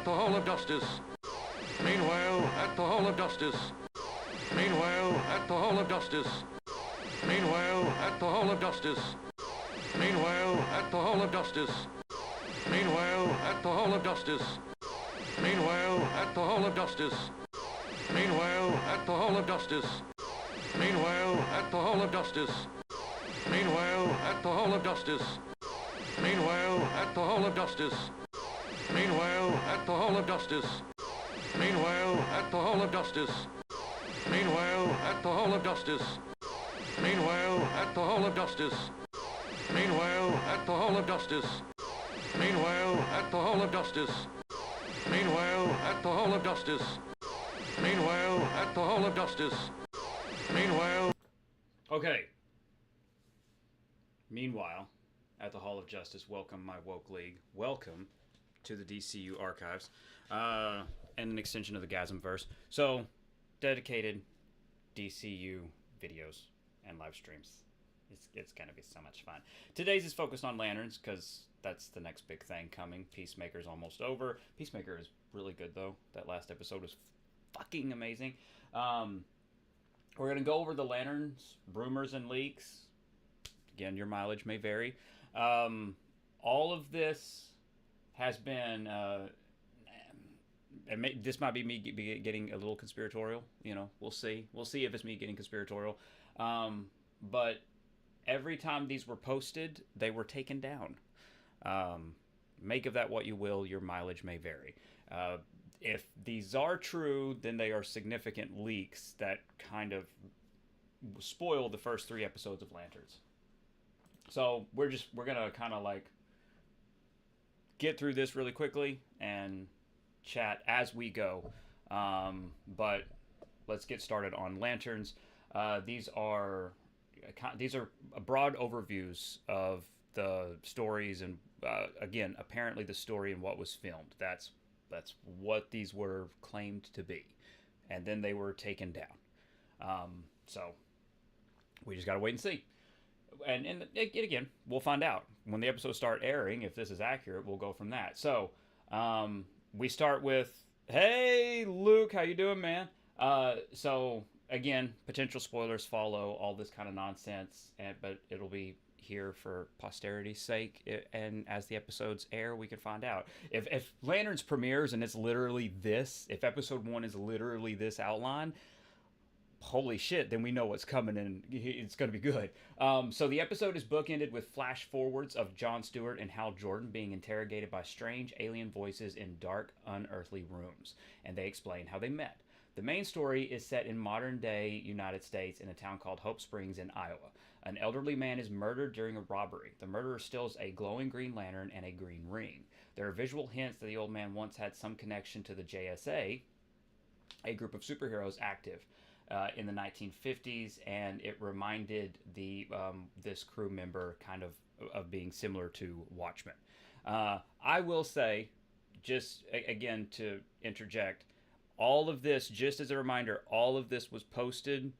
at the Hall of Justice. Meanwhile, at the Hall of Justice. Meanwhile, at the Hall of Justice. Meanwhile, at the Hall of Justice. Meanwhile, at the Hall of Justice. Meanwhile, at the Hall of Justice. Meanwhile, at the Hall of Justice. Meanwhile, at the Hall of Justice. Meanwhile, at the Hall of Justice. Meanwhile, at the Hall of Justice. Meanwhile, at the Hall of Justice. Meanwhile, at the Hall of Justice. Meanwhile, at the Hall of Justice. Meanwhile, at the Hall of Justice. Meanwhile, at the Hall of Justice. Meanwhile, at the Hall of Justice. Meanwhile, at the Hall of Justice. Meanwhile, at the Hall of Justice. Meanwhile, at the Hall of Justice. Meanwhile. Okay. Meanwhile, at the Hall of Justice, welcome my woke league. Welcome to the DCU archives, and an extension of the Gasmverse. So, dedicated DCU videos and live streams. It's going to be so much fun. Today's is focused on Lanterns, because that's the next big thing coming. Peacemaker's almost over. Peacemaker is really good, though. That last episode was fucking amazing. We're going to go over the Lanterns, rumors, and leaks. Again, your mileage may vary. All of this has been... this might be me getting a little conspiratorial. You know, we'll see. We'll see if it's me getting conspiratorial. But every time these were posted, they were taken down. Make of that what you will. Your mileage may vary. If these are true, then they are significant leaks that kind of spoil the first 3 episodes of Lanterns. So we're gonna kind of like get through this really quickly and chat as we go. But let's get started on Lanterns. These are broad overviews of the stories and again, apparently the story and what was filmed. That's what these were claimed to be, and then they were taken down. So we just gotta wait and see. And again, we'll find out when the episodes start airing. If this is accurate, we'll go from that. So we start with, hey Luke, how you doing, man? So again, potential spoilers follow, all this kind of nonsense, but it'll be here for posterity's sake, and as the episodes air, we can find out. If Lanterns premieres and it's literally this, if episode 1 is literally this outline, holy shit, then we know what's coming and it's going to be good. So the episode is bookended with flash forwards of Jon Stewart and Hal Jordan being interrogated by strange alien voices in dark, unearthly rooms, and they explain how they met. The main story is set in modern-day United States in a town called Hope Springs in Iowa. An elderly man is murdered during a robbery. The murderer steals a glowing green lantern and a green ring. There are visual hints that the old man once had some connection to the JSA, a group of superheroes active in the 1950s, and it reminded this crew member kind of being similar to Watchmen. I will say, just again to interject, all of this, just as a reminder, all of this was posted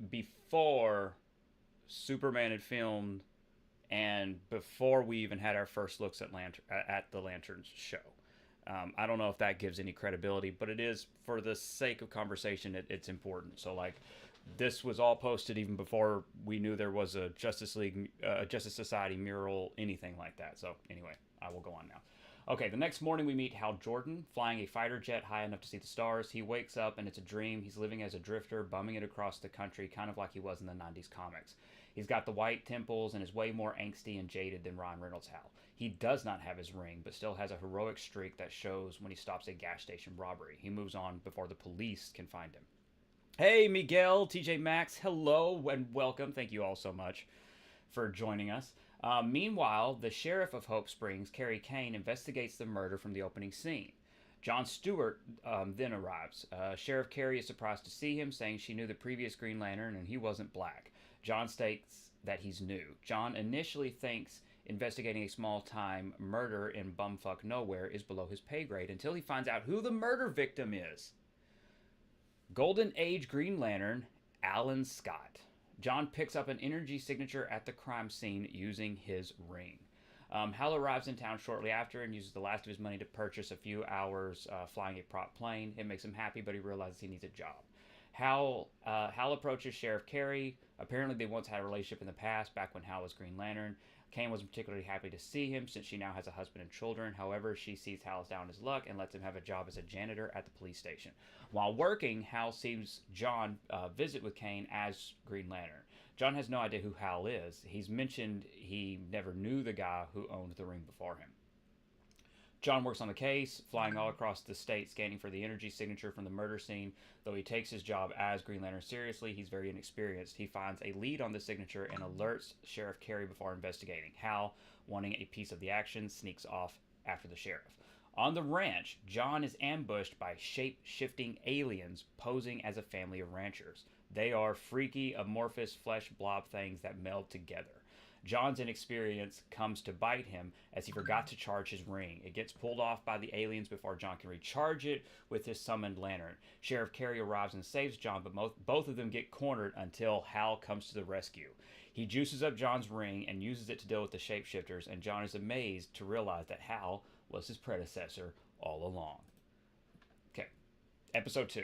before Superman had filmed and before we even had our first looks at the Lanterns show. I don't know if that gives any credibility, but it is, for the sake of conversation, it's important. So, like, this was all posted even before we knew there was a Justice Society mural, anything like that. So, anyway, I will go on now. Okay, the next morning we meet Hal Jordan, flying a fighter jet high enough to see the stars. He wakes up and it's a dream. He's living as a drifter, bumming it across the country, kind of like he was in the 90s comics. He's got the white temples and is way more angsty and jaded than Ryan Reynolds' Hal. He does not have his ring, but still has a heroic streak that shows when he stops a gas station robbery. He moves on before the police can find him. Hey, Miguel, TJ Maxx, hello and welcome. Thank you all so much for joining us. Meanwhile, the sheriff of Hope Springs, Carrie Kane, investigates the murder from the opening scene. Jon Stewart then arrives. Sheriff Carrie is surprised to see him, saying she knew the previous Green Lantern and he wasn't black. Jon states that he's new. Jon initially thinks investigating a small-time murder in bumfuck nowhere is below his pay grade until he finds out who the murder victim is. Golden Age Green Lantern, Alan Scott. Jon picks up an energy signature at the crime scene using his ring. Hal arrives in town shortly after and uses the last of his money to purchase a few hours flying a prop plane. It makes him happy, but he realizes he needs a job. Hal approaches Sheriff Carey. Apparently, they once had a relationship in the past, back when Hal was Green Lantern. Kane wasn't particularly happy to see him since she now has a husband and children. However, she sees Hal is down on his luck and lets him have a job as a janitor at the police station. While working, Hal sees John visit with Kane as Green Lantern. John has no idea who Hal is. He's mentioned he never knew the guy who owned the ring before him. John works on the case, flying all across the state, scanning for the energy signature from the murder scene. Though he takes his job as Green Lantern seriously, he's very inexperienced. He finds a lead on the signature and alerts Sheriff Carey before investigating. Hal, wanting a piece of the action, sneaks off after the sheriff. On the ranch, John is ambushed by shape-shifting aliens posing as a family of ranchers. They are freaky, amorphous flesh blob things that meld together. John's inexperience comes to bite him as he forgot to charge his ring. It gets pulled off by the aliens before John can recharge it with his summoned lantern. Sheriff Carey arrives and saves John, but both of them get cornered until Hal comes to the rescue. He juices up John's ring and uses it to deal with the shapeshifters, and John is amazed to realize that Hal was his predecessor all along. Okay, episode 2.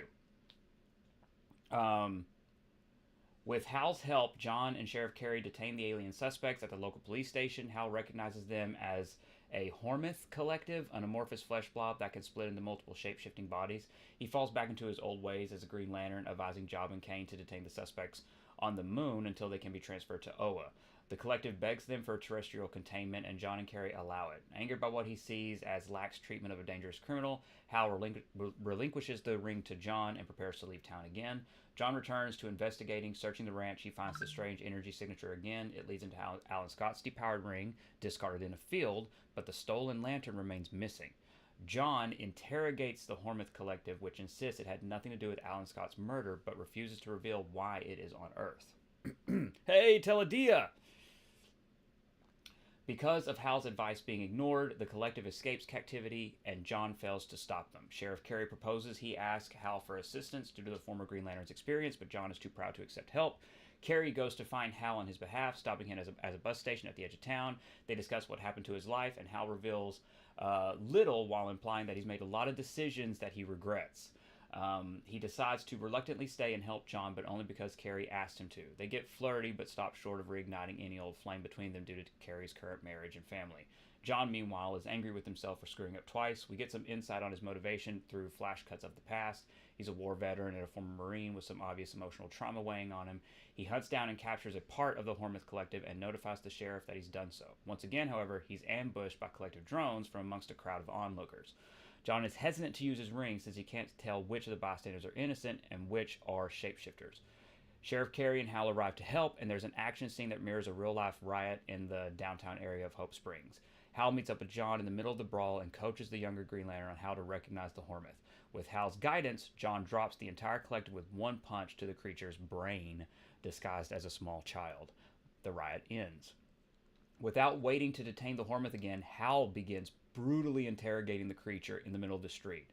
With Hal's help, John and Sheriff Carey detain the alien suspects at the local police station. Hal recognizes them as a Hormith collective, an amorphous flesh blob that can split into multiple shape-shifting bodies. He falls back into his old ways as a Green Lantern, advising Job and Kane to detain the suspects on the moon until they can be transferred to Oa. The collective begs them for terrestrial containment, and John and Carey allow it. Angered by what he sees as lax treatment of a dangerous criminal, Hal relinquishes the ring to John and prepares to leave town again. John returns to investigating. Searching the ranch, he finds the strange energy signature again. It leads into Alan Scott's depowered ring, discarded in a field, but the stolen lantern remains missing. John interrogates the Hormith Collective, which insists it had nothing to do with Alan Scott's murder, but refuses to reveal why it is on Earth. Hey, Teledia! Because of Hal's advice being ignored, the collective escapes captivity, and John fails to stop them. Sheriff Carey proposes he ask Hal for assistance due to the former Green Lantern's experience, but John is too proud to accept help. Carey goes to find Hal on his behalf, stopping him as a bus station at the edge of town. They discuss what happened to his life, and Hal reveals little while implying that he's made a lot of decisions that he regrets. He decides to reluctantly stay and help John, but only because Carey asked him to. They get flirty, but stop short of reigniting any old flame between them due to Carey's current marriage and family. John, meanwhile, is angry with himself for screwing up twice. We get some insight on his motivation through flash cuts of the past. He's a war veteran and a former Marine with some obvious emotional trauma weighing on him. He hunts down and captures a part of the Hormith Collective and notifies the sheriff that he's done so. Once again, however, he's ambushed by collective drones from amongst a crowd of onlookers. John is hesitant to use his ring since he can't tell which of the bystanders are innocent and which are shapeshifters. Sheriff Carey and Hal arrive to help, and there's an action scene that mirrors a real-life riot in the downtown area of Hope Springs. Hal meets up with John in the middle of the brawl and coaches the younger Green Lantern on how to recognize the Hormith. With Hal's guidance, John drops the entire collective with one punch to the creature's brain, disguised as a small child. The riot ends. Without waiting to detain the Hormith again, Hal begins brutally interrogating the creature in the middle of the street.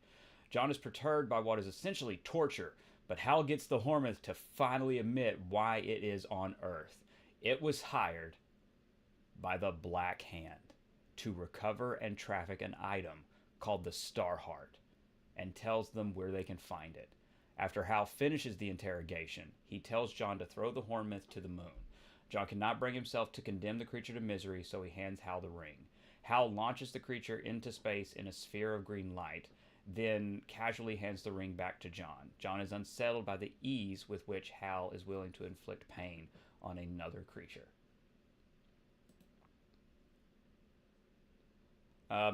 John is perturbed by what is essentially torture, but Hal gets the Hormith to finally admit why it is on Earth. It was hired by the Black Hand to recover and traffic an item called the Starheart, and tells them where they can find it. After Hal finishes the interrogation, he tells John to throw the Hormith to the moon. John cannot bring himself to condemn the creature to misery, so he hands Hal the ring. Hal launches the creature into space in a sphere of green light, then casually hands the ring back to John. John is unsettled by the ease with which Hal is willing to inflict pain on another creature.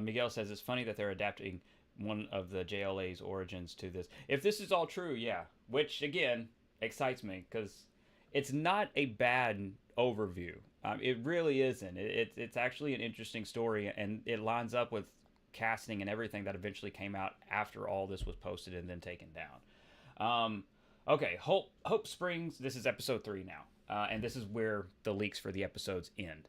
Miguel says it's funny that they're adapting one of the JLA's origins to this. If this is all true, yeah. Which, again, excites me, because it's not a bad overview. It really isn't. It's actually an interesting story, and it lines up with casting and everything that eventually came out after all this was posted and then taken down. Okay, Hope Springs, this is episode 3 now, and this is where the leaks for the episodes end.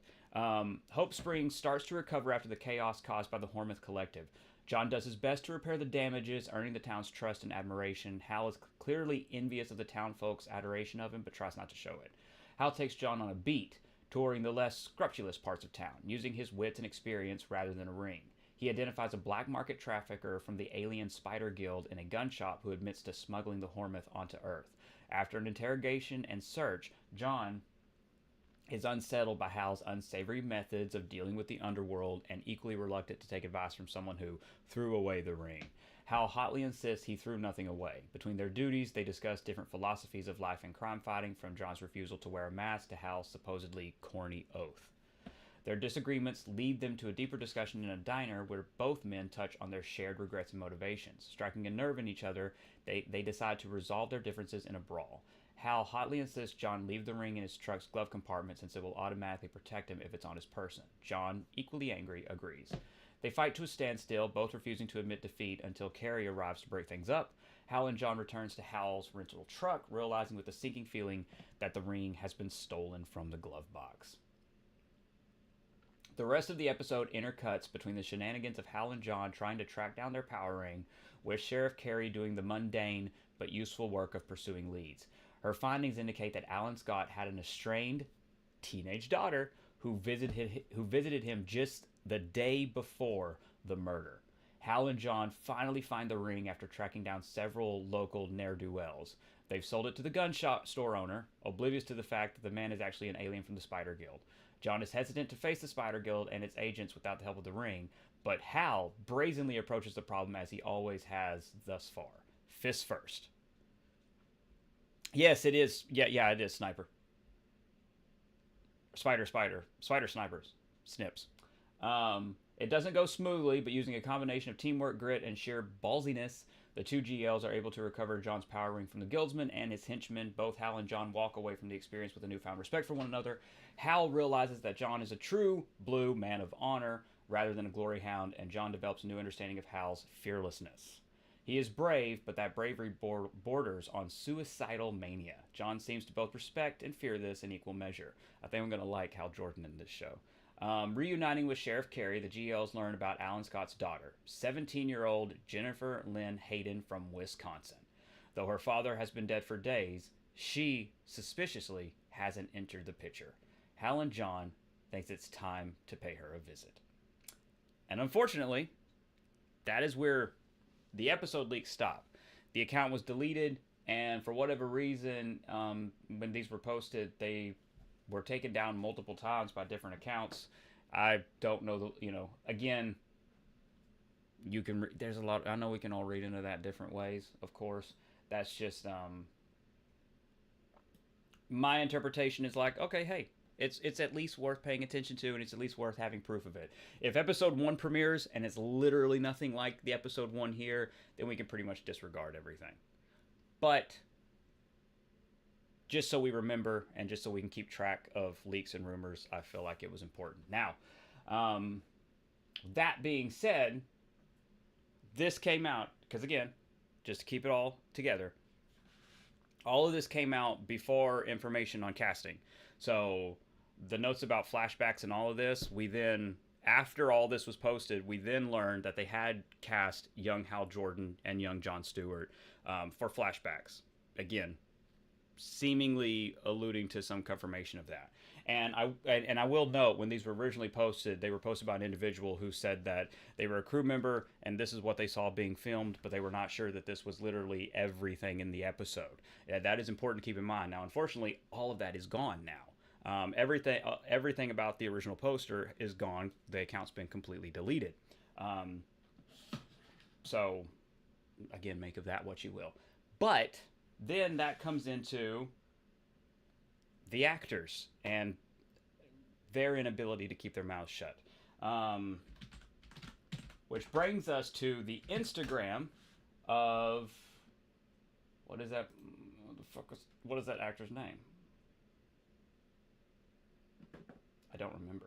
Hope Springs starts to recover after the chaos caused by the Hormith Collective. John does his best to repair the damages, earning the town's trust and admiration. Hal is clearly envious of the town folks' adoration of him, but tries not to show it. Hal takes John on a beat touring the less scrupulous parts of town, using his wits and experience rather than a ring. He identifies a black market trafficker from the alien Spider Guild in a gun shop who admits to smuggling the Hormeth onto Earth. After an interrogation and search, John is unsettled by Hal's unsavory methods of dealing with the underworld and equally reluctant to take advice from someone who threw away the ring. Hal hotly insists he threw nothing away. Between their duties, they discuss different philosophies of life and crime fighting, from John's refusal to wear a mask to Hal's supposedly corny oath. Their disagreements lead them to a deeper discussion in a diner where both men touch on their shared regrets and motivations. Striking a nerve in each other, they decide to resolve their differences in a brawl. Hal hotly insists John leave the ring in his truck's glove compartment since it will automatically protect him if it's on his person. John, equally angry, agrees. They fight to a standstill, both refusing to admit defeat until Carrie arrives to break things up. Hal and John returns to Hal's rental truck, realizing with a sinking feeling that the ring has been stolen from the glove box. The rest of the episode intercuts between the shenanigans of Hal and John trying to track down their power ring, with Sheriff Carrie doing the mundane but useful work of pursuing leads. Her findings indicate that Alan Scott had an estranged teenage daughter who visited him just the day before the murder. Hal and John finally find the ring after tracking down several local ne'er-do-wells. They've sold it to the gun shop store owner, oblivious to the fact that the man is actually an alien from the Spider Guild. John is hesitant to face the Spider Guild and its agents without the help of the ring, but Hal brazenly approaches the problem as he always has thus far. Fist first. Yes, it is. Yeah, it is sniper. Spider snipers. Snips. It doesn't go smoothly, but using a combination of teamwork, grit, and sheer ballsiness, the two GLs are able to recover John's power ring from the guildsman and his henchmen. Both Hal and John walk away from the experience with a newfound respect for one another. Hal realizes that John is a true blue man of honor rather than a glory hound, and John develops a new understanding of Hal's fearlessness. He is brave, but that bravery borders on suicidal mania. John seems to both respect and fear this in equal measure. I think I'm going to like Hal Jordan in this show. Reuniting with Sheriff Carey, the GLs learn about Alan Scott's daughter, 17-year-old Jennifer Lynn Hayden from Wisconsin. Though her father has been dead for days, she, suspiciously, hasn't entered the picture. Hal and John thinks it's time to pay her a visit. And unfortunately, that is where the episode leaks stop. The account was deleted, and for whatever reason, when these were posted, they were taken down multiple times by different accounts. I don't know, again, you can, there's a lot, I know we can all read into that different ways, of course. That's just, my interpretation is like, okay, hey, it's at least worth paying attention to, and it's at least worth having proof of it. If episode 1 premieres and it's literally nothing like the episode 1 here, then we can pretty much disregard everything. But just so we remember, and just so we can keep track of leaks and rumors, I feel like it was important. Now, that being said, this came out, because again, just to keep it all together, all of this came out before information on casting. So the notes about flashbacks and all of this, we then, after all this was posted, we then learned that they had cast young Hal Jordan and young Jon Stewart for flashbacks. Again, seemingly alluding to some confirmation of that. And I will note, when these were originally posted, they were posted by an individual who said that they were a crew member and this is what they saw being filmed, but they were not sure that this was literally everything in the episode. Yeah, that is important to keep in mind. Now, unfortunately, all of that is gone now. Everything about the original poster is gone. The account's been completely deleted. So, again, make of that what you will. But then that comes into the actors and their inability to keep their mouths shut. Which brings us to the Instagram of, what is that actor's name? I don't remember.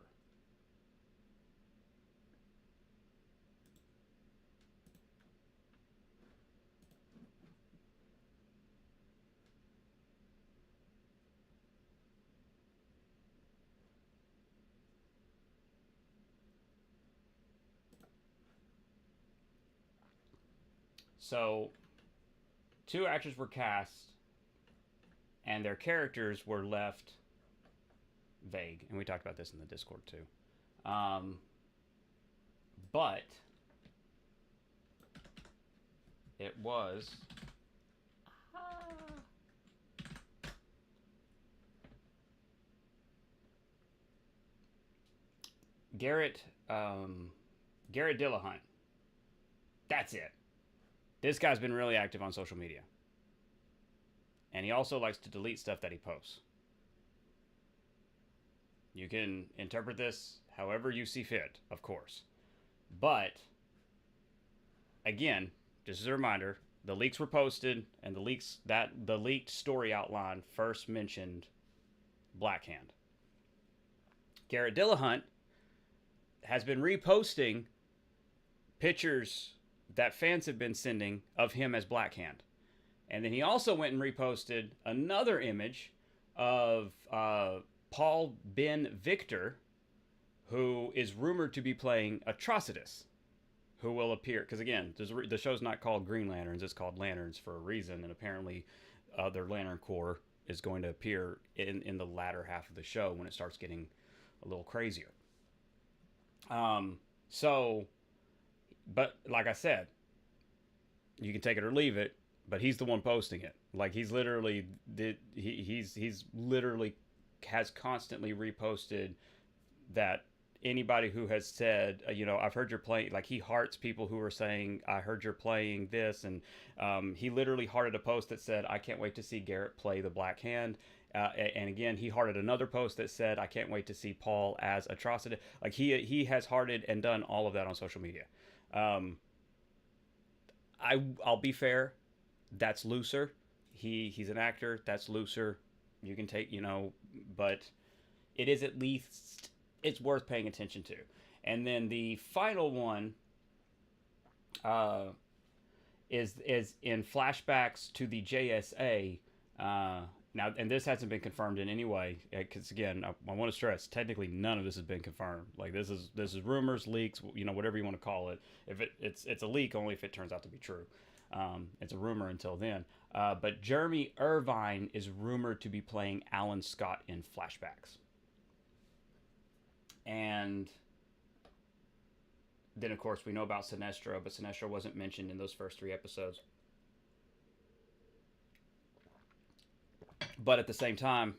So, 2 actors were cast, and their characters were left vague, and we talked about this in the Discord too. But it was Garrett Dillahunt. That's it. This guy's been really active on social media. And he also likes to delete stuff that he posts. You can interpret this however you see fit, of course. But, again, just as a reminder, the leaks were posted, and the leaked story outline first mentioned Black Hand. Garrett Dillahunt has been reposting pictures that fans have been sending of him as Black Hand. And then he also went and reposted another image of Paul Ben Victor, who is rumored to be playing Atrocitus, who will appear, because again, the show's not called Green Lanterns, it's called Lanterns for a reason, and apparently their Lantern Corps is going to appear in the latter half of the show when it starts getting a little crazier. But like I said, you can take it or leave it, but he's the one posting it. Like he's literally has constantly reposted that anybody who has said, I've heard you're playing, like he hearts people who are saying, I heard you're playing this. And he literally hearted a post that said, I can't wait to see Garrett play the Black Hand. And again, he hearted another post that said, I can't wait to see Paul as Atrocity. Like he has hearted and done all of that on social media. I'll be fair. That's looser. He's an actor. That's looser. You can take, but it is at least, it's worth paying attention to. And then the final one is in flashbacks to the JSA. Now, and this hasn't been confirmed in any way, because again, I want to stress, technically none of this has been confirmed. Like this is rumors, leaks, whatever you want to call it. If it's a leak only if it turns out to be true. It's a rumor until then. But Jeremy Irvine is rumored to be playing Alan Scott in flashbacks. And then, of course, we know about Sinestro, but Sinestro wasn't mentioned in those first 3 episodes. But at the same time,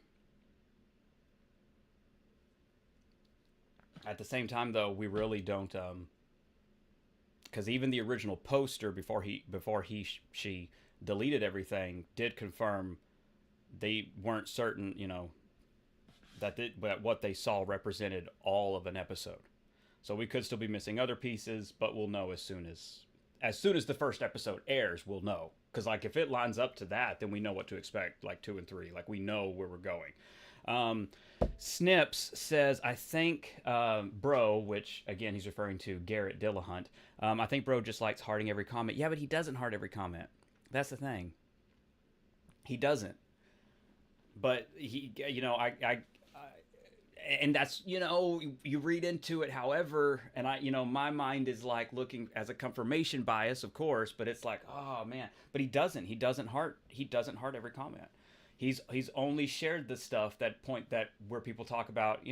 though, we really don't, because even the original poster before she deleted everything did confirm they weren't certain, that what they saw represented all of an episode. So we could still be missing other pieces, but we'll know as soon as the first episode airs, we'll know. Because like if it lines up to that, then we know what to expect, like 2 and 3. Like we know where we're going. Snips says, I think Bro, which again he's referring to Garrett Dillahunt, I think Bro just likes hearting every comment. Yeah, but he doesn't heart every comment. That's the thing. He doesn't. But he, and that's, you read into it however, and my mind is like looking as a confirmation bias, of course, but it's like, oh man, but he doesn't heart every comment. He's only shared the stuff where people talk about,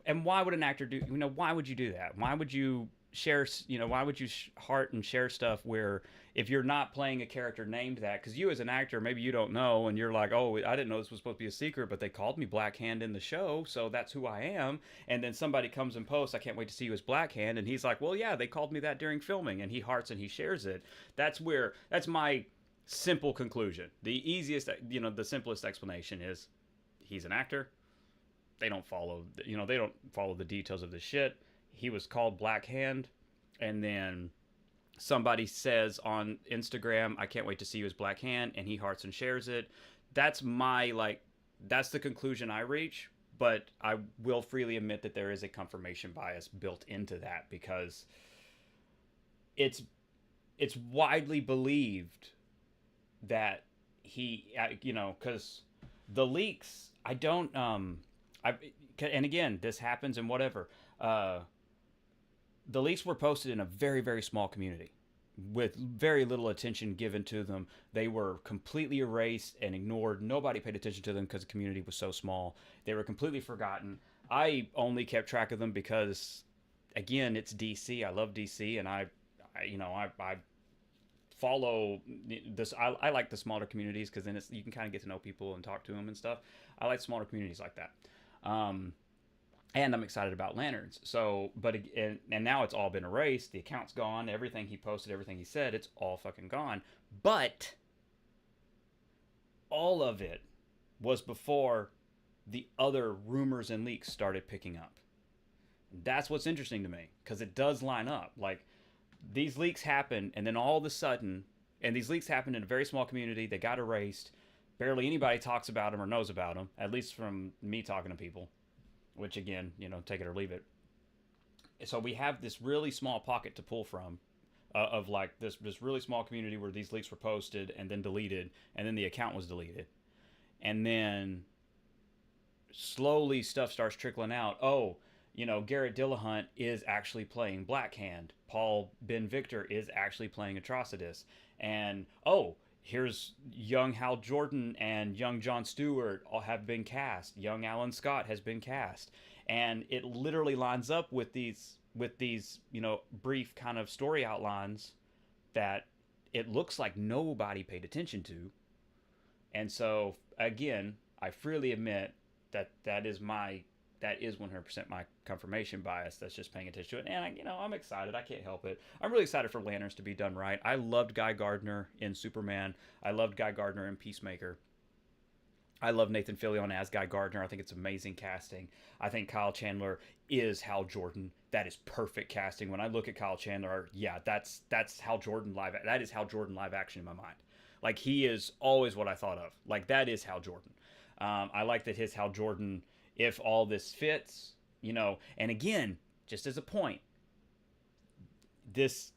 and why would an actor do, why would you do that? Why would you share, why would you heart and share stuff where if you're not playing a character named that, because you as an actor, maybe you don't know, and you're like, oh, I didn't know this was supposed to be a secret, but they called me Black Hand in the show, so that's who I am. And then somebody comes and posts, I can't wait to see you as Black Hand, and he's like, well, yeah, they called me that during filming, and he hearts and he shares it. That's my simple conclusion. The easiest, the simplest explanation is he's an actor. They don't follow the details of the shit. He was called Black Hand, and then somebody says on Instagram, I can't wait to see you as Black Hand, and he hearts and shares it. That's that's the conclusion I reach, but I will freely admit that there is a confirmation bias built into that, because it's widely believed that he, because the leaks, and again, this happens and whatever, the leaks were posted in a very, very small community. with very little attention given to them. They were completely erased and ignored. Nobody paid attention to them because the community was so small. They were completely forgotten. I only kept track of them because, again, it's DC. I love DC, and I follow this. I like the smaller communities because then you can kind of get to know people and talk to them and stuff. I like smaller communities like that. And I'm excited about Lanterns. So, but and now it's all been erased. The account's gone. Everything he posted, everything he said, it's all fucking gone. But all of it was before the other rumors and leaks started picking up. That's what's interesting to me, because it does line up. Like, these leaks happen, and then all of a sudden, and these leaks happened in a very small community. They got erased. Barely anybody talks about them or knows about them, at least from me talking to people. Which, again, take it or leave it. So we have this really small pocket to pull from, of like this really small community where these leaks were posted and then deleted, and then the account was deleted, and then slowly stuff starts trickling out. Oh, Garrett Dillahunt is actually playing Black Hand. Paul Ben Victor is actually playing Atrocitus, and here's young Hal Jordan and young Jon Stewart all have been cast. Young Alan Scott has been cast. And it literally lines up with these brief kind of story outlines that it looks like nobody paid attention to. And so, again, I freely admit that is 100% my confirmation bias. That's just paying attention to it. And, I'm excited. I can't help it. I'm really excited for Lanterns to be done right. I loved Guy Gardner in Superman. I loved Guy Gardner in Peacemaker. I love Nathan Fillion as Guy Gardner. I think it's amazing casting. I think Kyle Chandler is Hal Jordan. That is perfect casting. When I look at Kyle Chandler, yeah, that's Hal Jordan live. That is Hal Jordan live action in my mind. Like, he is always what I thought of. Like, that is Hal Jordan. I like that his Hal Jordan, if all this fits, and again, just as a point, these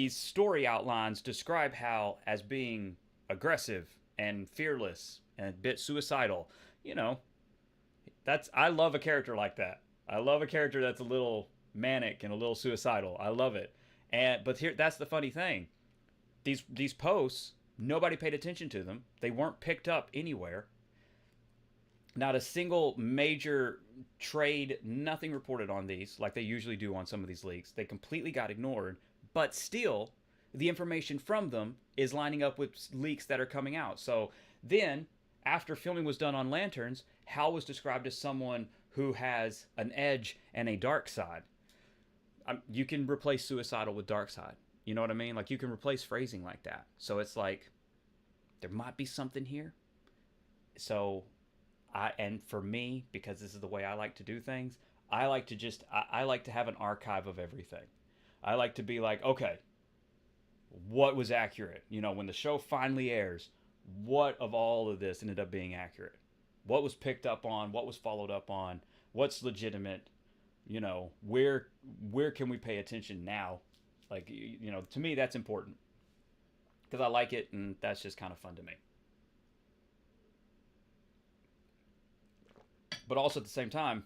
story outlines describe Hal as being aggressive and fearless and a bit suicidal. I love a character like that. I love a character that's a little manic and a little suicidal. I love it. But that's the funny thing. These posts, nobody paid attention to them. They weren't picked up anywhere. Not a single major trade, nothing reported on these like they usually do on some of these leaks. They completely got ignored, but still, the information from them is lining up with leaks that are coming out. So then, after filming was done on Lanterns, Hal was described as someone who has an edge and a dark side. You can replace suicidal with dark side. You know what I mean? Like, you can replace phrasing like that. So it's like, there might be something here. So... and for me, because this is the way I like to do things, I like to have an archive of everything. I like to be like, okay, what was accurate? When the show finally airs, what of all of this ended up being accurate? What was picked up on? What was followed up on? What's legitimate? Where can we pay attention now? Like, to me, that's important. Because I like it, and that's just kind of fun to me. But also at the same time,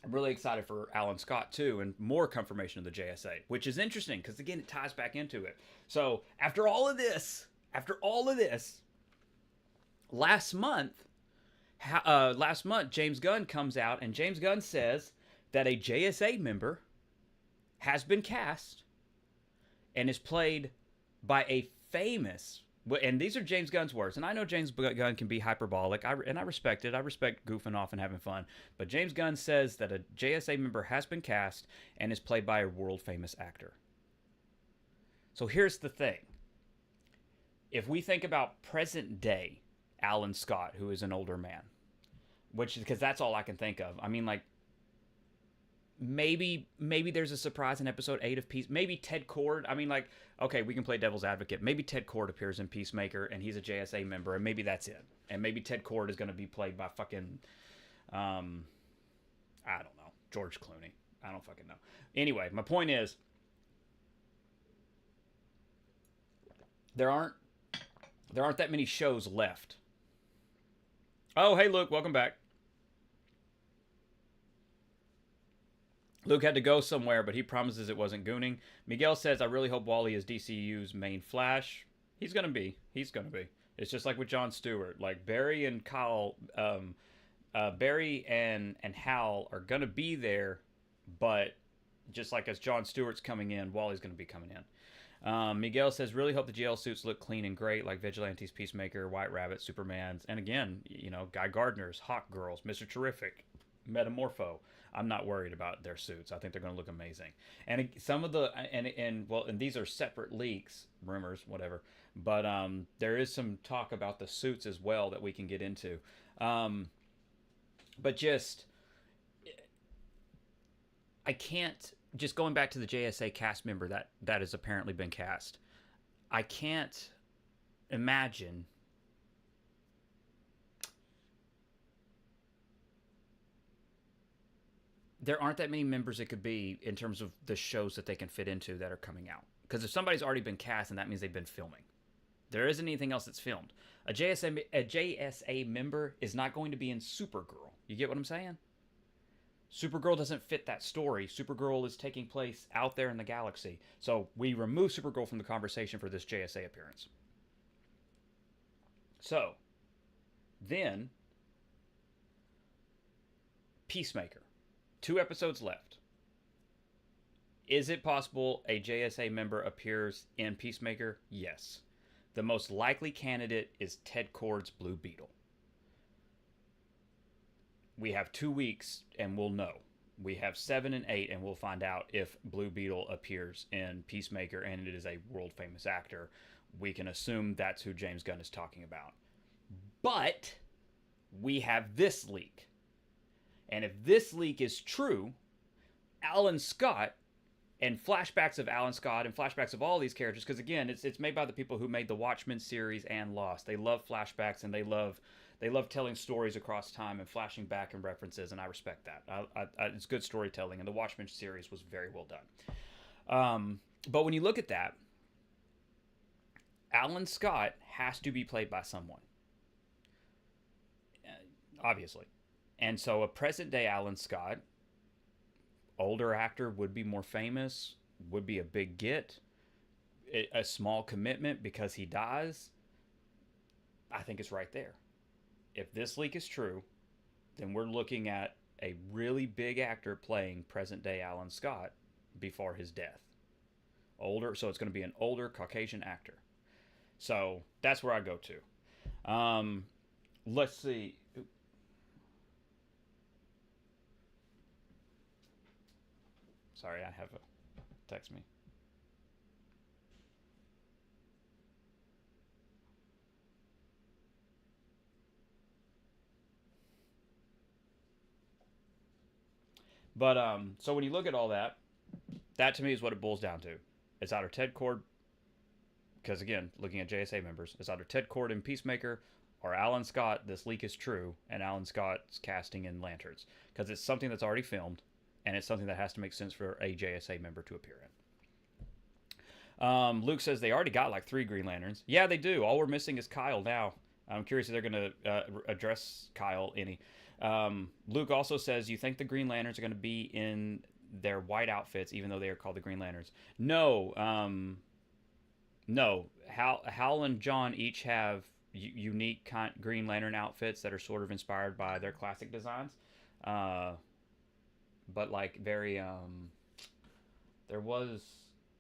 I'm really excited for Alan Scott too, and more confirmation of the JSA, which is interesting because, again, it ties back into it. So after all of this, last month, James Gunn comes out, and James Gunn says that a JSA member has been cast and is played by a famous, and these are James Gunn's words, and I know James Gunn can be hyperbolic, and I respect it. I respect goofing off and having fun. But James Gunn says that a JSA member has been cast and is played by a world-famous actor. So here's the thing. If we think about present-day Alan Scott, who is an older man, because that's all I can think of. I mean, like, maybe there's a surprise in episode 8 of Peace. Maybe Ted Kord. I mean, like, okay, we can play devil's advocate. Maybe Ted Kord appears in Peacemaker, and he's a JSA member, and maybe that's it. And maybe Ted Kord is going to be played by fucking, I don't know, George Clooney. I don't fucking know. Anyway, my point is, there aren't that many shows left. Oh, hey, Luke, welcome back. Luke had to go somewhere, but he promises it wasn't gooning. Miguel says, I really hope Wally is DCU's main Flash. He's going to be. He's going to be. It's just like with Jon Stewart. Like Barry and Kyle, Barry and Hal are going to be there, but just like as Jon Stewart's coming in, Wally's going to be coming in. Miguel says, really hope the jail suits look clean and great, like Vigilantes, Peacemaker, White Rabbit, Superman's, and again, you know, Guy Gardner's, Hawk Girls, Mr. Terrific, Metamorpho. I'm not worried about their suits. I think they're going to look amazing. And some of the and these are separate leaks, rumors, whatever. But there is some talk about the suits as well that we can get into. But just I can't just going back to the JSA cast member that has apparently been cast. I can't imagine there aren't that many members it could be in terms of the shows that they can fit into that are coming out. Because if somebody's already been cast, then that means they've been filming. There isn't anything else that's filmed. A JSA member is not going to be in Supergirl. You get what I'm saying? Supergirl doesn't fit that story. Supergirl is taking place out there in the galaxy. So we remove Supergirl from the conversation for this JSA appearance. So, then, Peacemaker. 2 episodes left. Is it possible a JSA member appears in Peacemaker? Yes. The most likely candidate is Ted Kord's Blue Beetle. We have 2 weeks and we'll know. We have 7 and 8 and we'll find out if Blue Beetle appears in Peacemaker and it is a world famous actor. We can assume that's who James Gunn is talking about. But we have this leak. And if this leak is true, Alan Scott and flashbacks of Alan Scott and flashbacks of all these characters, because again, it's made by the people who made the Watchmen series and Lost. They love flashbacks and they love telling stories across time and flashing back and references, and I respect that. It's good storytelling, and the Watchmen series was very well done. But when you look at that, Alan Scott has to be played by someone, obviously. And so a present-day Alan Scott, older actor, would be more famous, would be a big get, a small commitment because he dies. I think it's right there. If this leak is true, then we're looking at a really big actor playing present-day Alan Scott before his death. Older, so it's going to be an older Caucasian actor. So that's where I go to. Let's see. Sorry, I have a text me. But so when you look at all that, that to me is what it boils down to. It's either Ted Kord, because again, looking at JSA members, it's either Ted Kord in Peacemaker or Alan Scott. This leak is true, and Alan Scott's casting in Lanterns, because it's something that's already filmed, and it's something that has to make sense for a JSA member to appear in. Luke says they already got like 3 Green Lanterns. Yeah, they do. All we're missing is Kyle now. I'm curious if they're going to address Kyle any. Luke also says, you think the Green Lanterns are going to be in their white outfits, even though they are called the Green Lanterns? No. No. Hal and John each have unique Green Lantern outfits that are sort of inspired by their classic designs. But like very, there was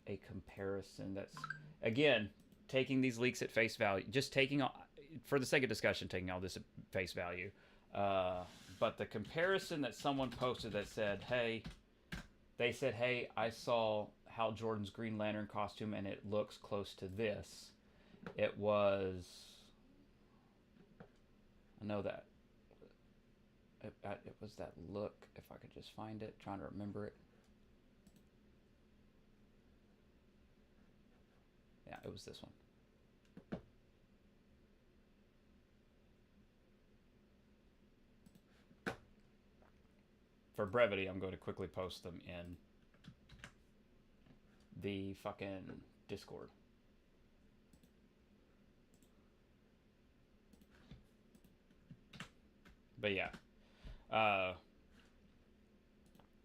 a comparison that's, again, taking these leaks at face value, just taking, for the sake of discussion, taking all this at face value. But the comparison that someone posted that said, hey, they said, hey, I saw Hal Jordan's Green Lantern costume and it looks close to this. It was, I know that. It was that look, if I could just find it, trying to remember it. Yeah, it was this one. For brevity, I'm going to quickly post them in the fucking Discord. But yeah.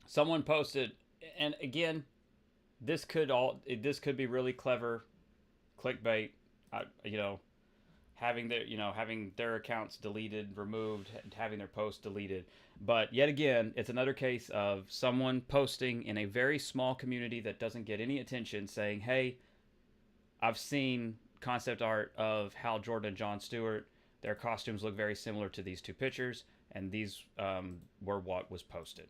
Someone posted, and again, this could be really clever clickbait. You know, having their accounts deleted, removed, having their posts deleted. But yet again, it's another case of someone posting in a very small community that doesn't get any attention, saying, "Hey, I've seen concept art of Hal Jordan and Jon Stewart. Their costumes look very similar to these two pictures, and these were what was posted."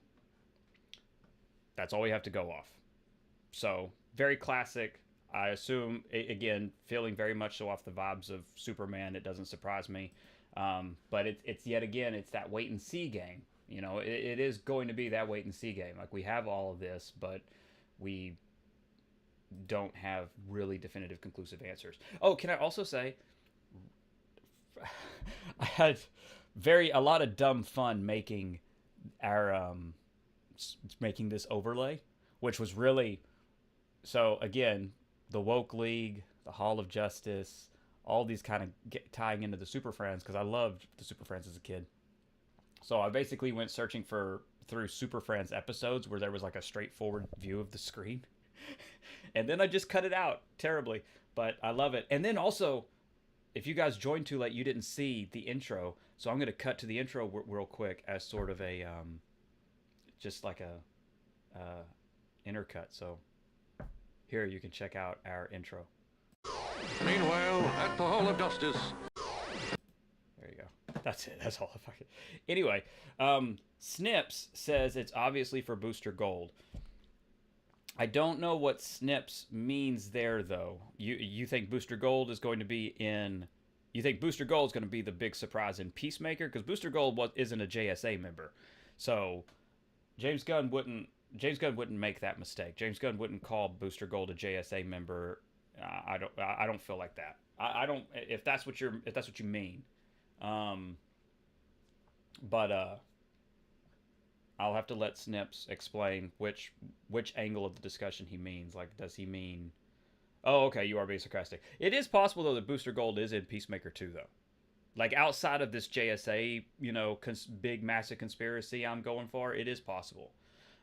That's all we have to go off. So very classic. I assume, again, feeling very much so off the vibes of Superman. It doesn't surprise me. But it's yet again, it's that wait and see game. It is going to be that wait and see game. Like, we have all of this, but we don't have really definitive, conclusive answers. Oh, can I also say, I had a lot of dumb fun making our making this overlay, which was really, so again, the Woke League, the Hall of Justice, all these kind of tying into the Super Friends, because I loved the Super Friends as a kid. So I basically went searching through Super Friends episodes where there was like a straightforward view of the screen. And then I just cut it out terribly, but I love it. And then also, if you guys joined too late, you didn't see the intro, so I'm going to cut to the intro real quick as sort of a just like a intercut. So here you can check out our intro. Meanwhile, at the Hall of Justice. There you go. That's it. That's all I fucking. Anyway, Snips says it's obviously for Booster Gold. I don't know what Snips means there, though. You think Booster Gold is going to be in? You think Booster Gold is going to be the big surprise in Peacemaker? Because Booster Gold isn't a JSA member, so James Gunn wouldn't make that mistake. James Gunn wouldn't call Booster Gold a JSA member. I don't feel like that. I don't, if that's what you mean. But I'll have to let Snips explain which angle of the discussion he means. Like, does he mean? Oh, okay, you are being sarcastic. It is possible though that Booster Gold is in Peacemaker 2 though. Like, outside of this JSA, big massive conspiracy I'm going for, it is possible.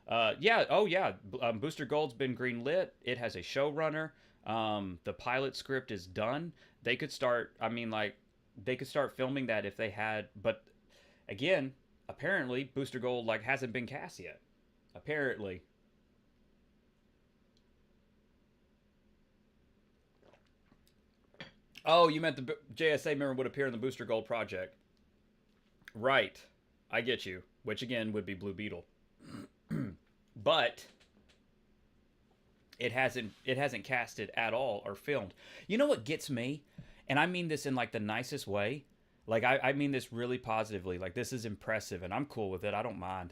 Booster Gold's been greenlit. It has a showrunner. The pilot script is done. They could start. They could start filming that if they had. But again, apparently, Booster Gold hasn't been cast yet. Apparently. Oh, you meant the JSA member would appear in the Booster Gold project. Right. I get you. Which again would be Blue Beetle. But it hasn't casted at all or filmed. You know what gets me? And I mean this in the nicest way. I mean this really positively. This is impressive and I'm cool with it. I don't mind.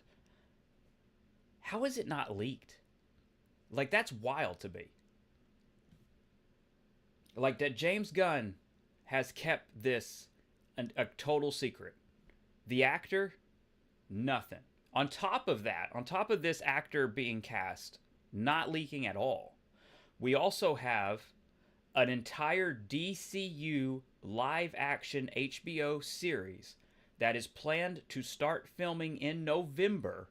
How is it not leaked? That's wild to me. That James Gunn has kept this a total secret. The actor, nothing. On top of this actor being cast, not leaking at all, we also have an entire DCU live action HBO series that is planned to start filming in November.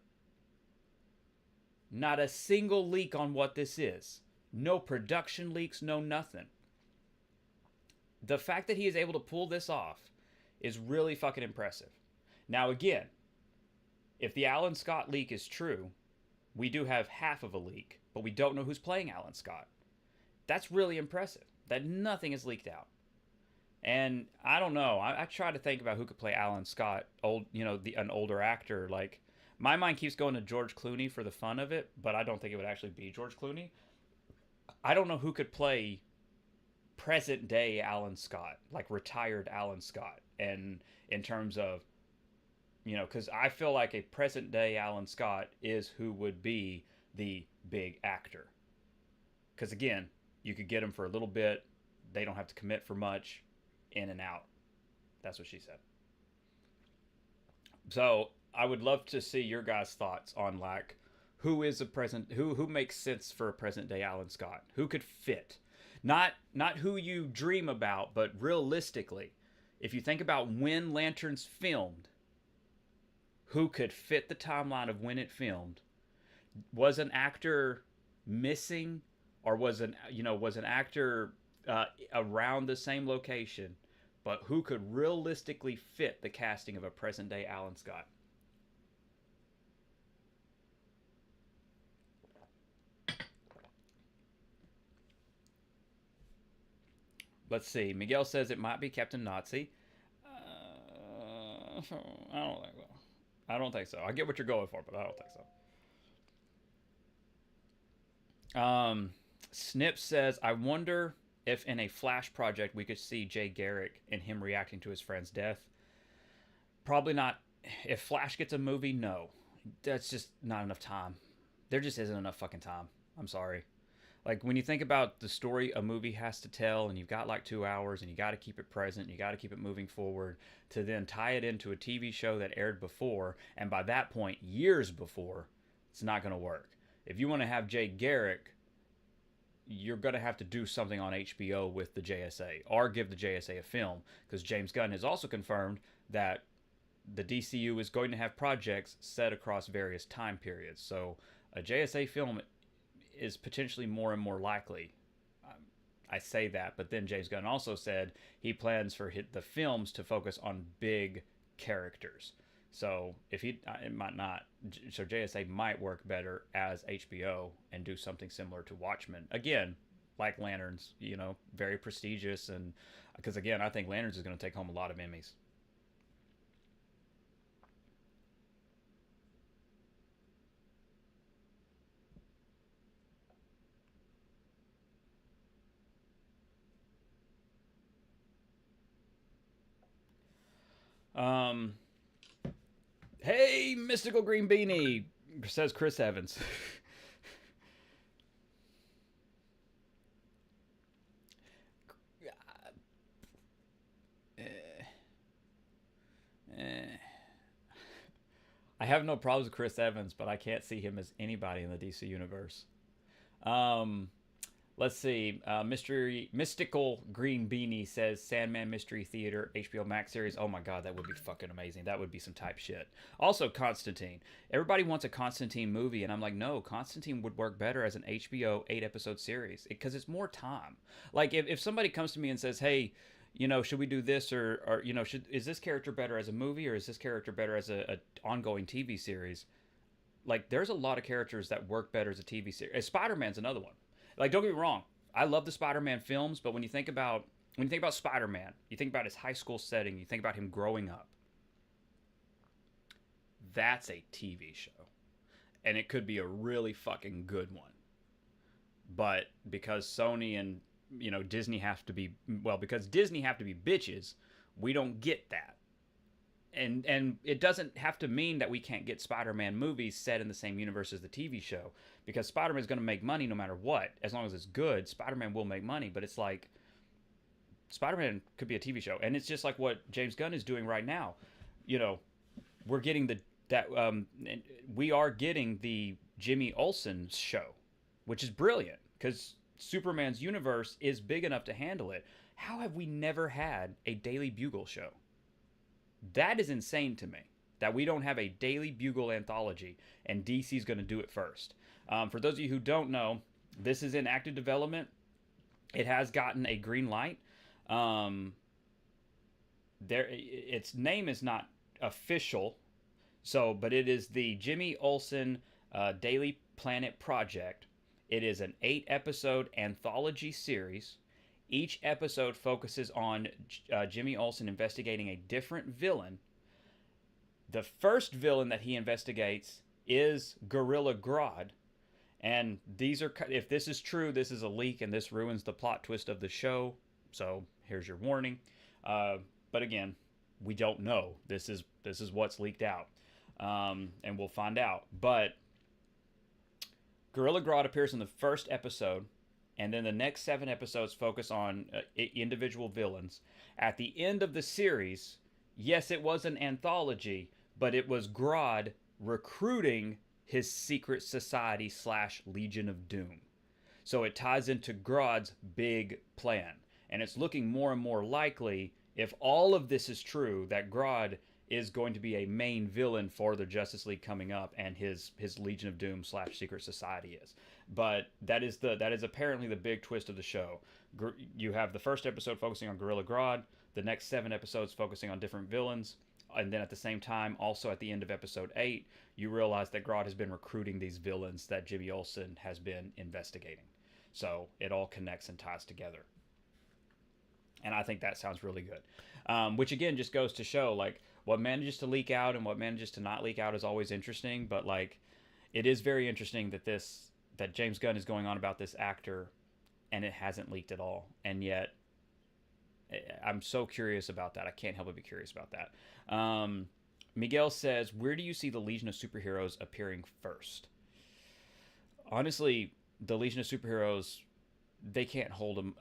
Not a single leak on what this is. No production leaks, no nothing. The fact that he is able to pull this off is really fucking impressive. Now again, if the Alan Scott leak is true, we do have half of a leak, but we don't know who's playing Alan Scott. That's really impressive, that nothing is leaked out. And I don't know, I try to think about who could play Alan Scott, an older actor. My mind keeps going to George Clooney for the fun of it, but I don't think it would actually be George Clooney. I don't know who could play present day Alan Scott, retired Alan Scott, and in terms of, because I feel like a present day Alan Scott is who would be the big actor. Because again, you could get him for a little bit, they don't have to commit for much, in and out. That's what she said. So I would love to see your guys' thoughts on who makes sense for a present day Alan Scott, who could fit. Not who you dream about, but realistically, if you think about when Lanterns filmed, who could fit the timeline of when it filmed Was an actor missing, or was an actor around the same location, but who could realistically fit the casting of a present day Alan Scott? Let's see. Miguel says it might be Captain Nazi. I don't think so. I don't think so. I get what you're going for, but I don't think so. Snip says, I wonder if in a Flash project we could see Jay Garrick and him reacting to his friend's death. Probably not. If Flash gets a movie, no. That's just not enough time. There just isn't enough fucking time. I'm sorry. Like, when you think about the story a movie has to tell, and you've got like 2 hours, and you got to keep it present, and you got to keep it moving forward, to then tie it into a TV show that aired before, and by that point, years before, it's not going to work. If you want to have Jay Garrick, you're going to have to do something on HBO with the JSA, or give the JSA a film, because James Gunn has also confirmed that the DCU is going to have projects set across various time periods. So a JSA film is potentially more and more likely. I say that, but then James Gunn also said he plans for the films to focus on big characters. So it might not. So JSA might work better as HBO and do something similar to Watchmen. Again, like Lanterns, very prestigious, and because again, I think Lanterns is going to take home a lot of Emmys. Um, hey, Mystical Green Beanie, says Chris Evans. I have no problems with Chris Evans, but I can't see him as anybody in the DC universe. Let's see. Mystical Green Beanie says Sandman Mystery Theater HBO Max series. Oh my god, that would be fucking amazing. That would be some type shit. Also, Constantine. Everybody wants a Constantine movie, and I'm like, no, Constantine would work better as an HBO 8-episode series because it's more time. Like, if somebody comes to me and says, hey, should we do this, or is this character better as a movie, or is this character better as a ongoing TV series? Like, there's a lot of characters that work better as a TV series. Spider-Man's another one. Like, don't get me wrong, I love the Spider-Man films, but when you think about Spider-Man, you think about his high school setting, you think about him growing up. That's a TV show, and it could be a really fucking good one. But because Sony and Disney have to be because Disney have to be bitches, we don't get that. And it doesn't have to mean that we can't get Spider-Man movies set in the same universe as the TV show, because Spider-Man is going to make money no matter what. As long as it's good, Spider-Man will make money. But it's like, Spider-Man could be a TV show, and it's just like what James Gunn is doing right now. We're getting we are getting the Jimmy Olsen show, which is brilliant because Superman's universe is big enough to handle it. How have we never had a Daily Bugle show? That is insane to me, that we don't have a Daily Bugle anthology, and DC's going to do it first. For those of you who don't know, this is in active development. It has gotten a green light. Its name is not official, but it is the Jimmy Olsen Daily Planet Project. It is an 8-episode anthology series. Each episode focuses on Jimmy Olsen investigating a different villain. The first villain that he investigates is Gorilla Grodd. And if this is true, this is a leak, and this ruins the plot twist of the show. So here's your warning. But again, we don't know. This is what's leaked out, and we'll find out. But Gorilla Grodd appears in the first episode. And then the next 7 episodes focus on individual villains. At the end of the series, yes, it was an anthology, but it was Grodd recruiting his secret society / Legion of Doom. So it ties into Grodd's big plan. And it's looking more and more likely, if all of this is true, that Grodd is going to be a main villain for the Justice League coming up, and his Legion of Doom / Secret Society is. But that is apparently the big twist of the show. You have the first episode focusing on Gorilla Grodd, the next 7 episodes focusing on different villains, and then at the same time, also at the end of episode 8, you realize that Grodd has been recruiting these villains that Jimmy Olsen has been investigating. So it all connects and ties together. And I think that sounds really good. Which again just goes to show, like, what manages to leak out and what manages to not leak out is always interesting. But like, it is very interesting that James Gunn is going on about this actor, and it hasn't leaked at all. And yet, I'm so curious about that. I can't help but be curious about that. Miguel says, where do you see the Legion of Superheroes appearing first? Honestly, the Legion of Superheroes, they can't hold them.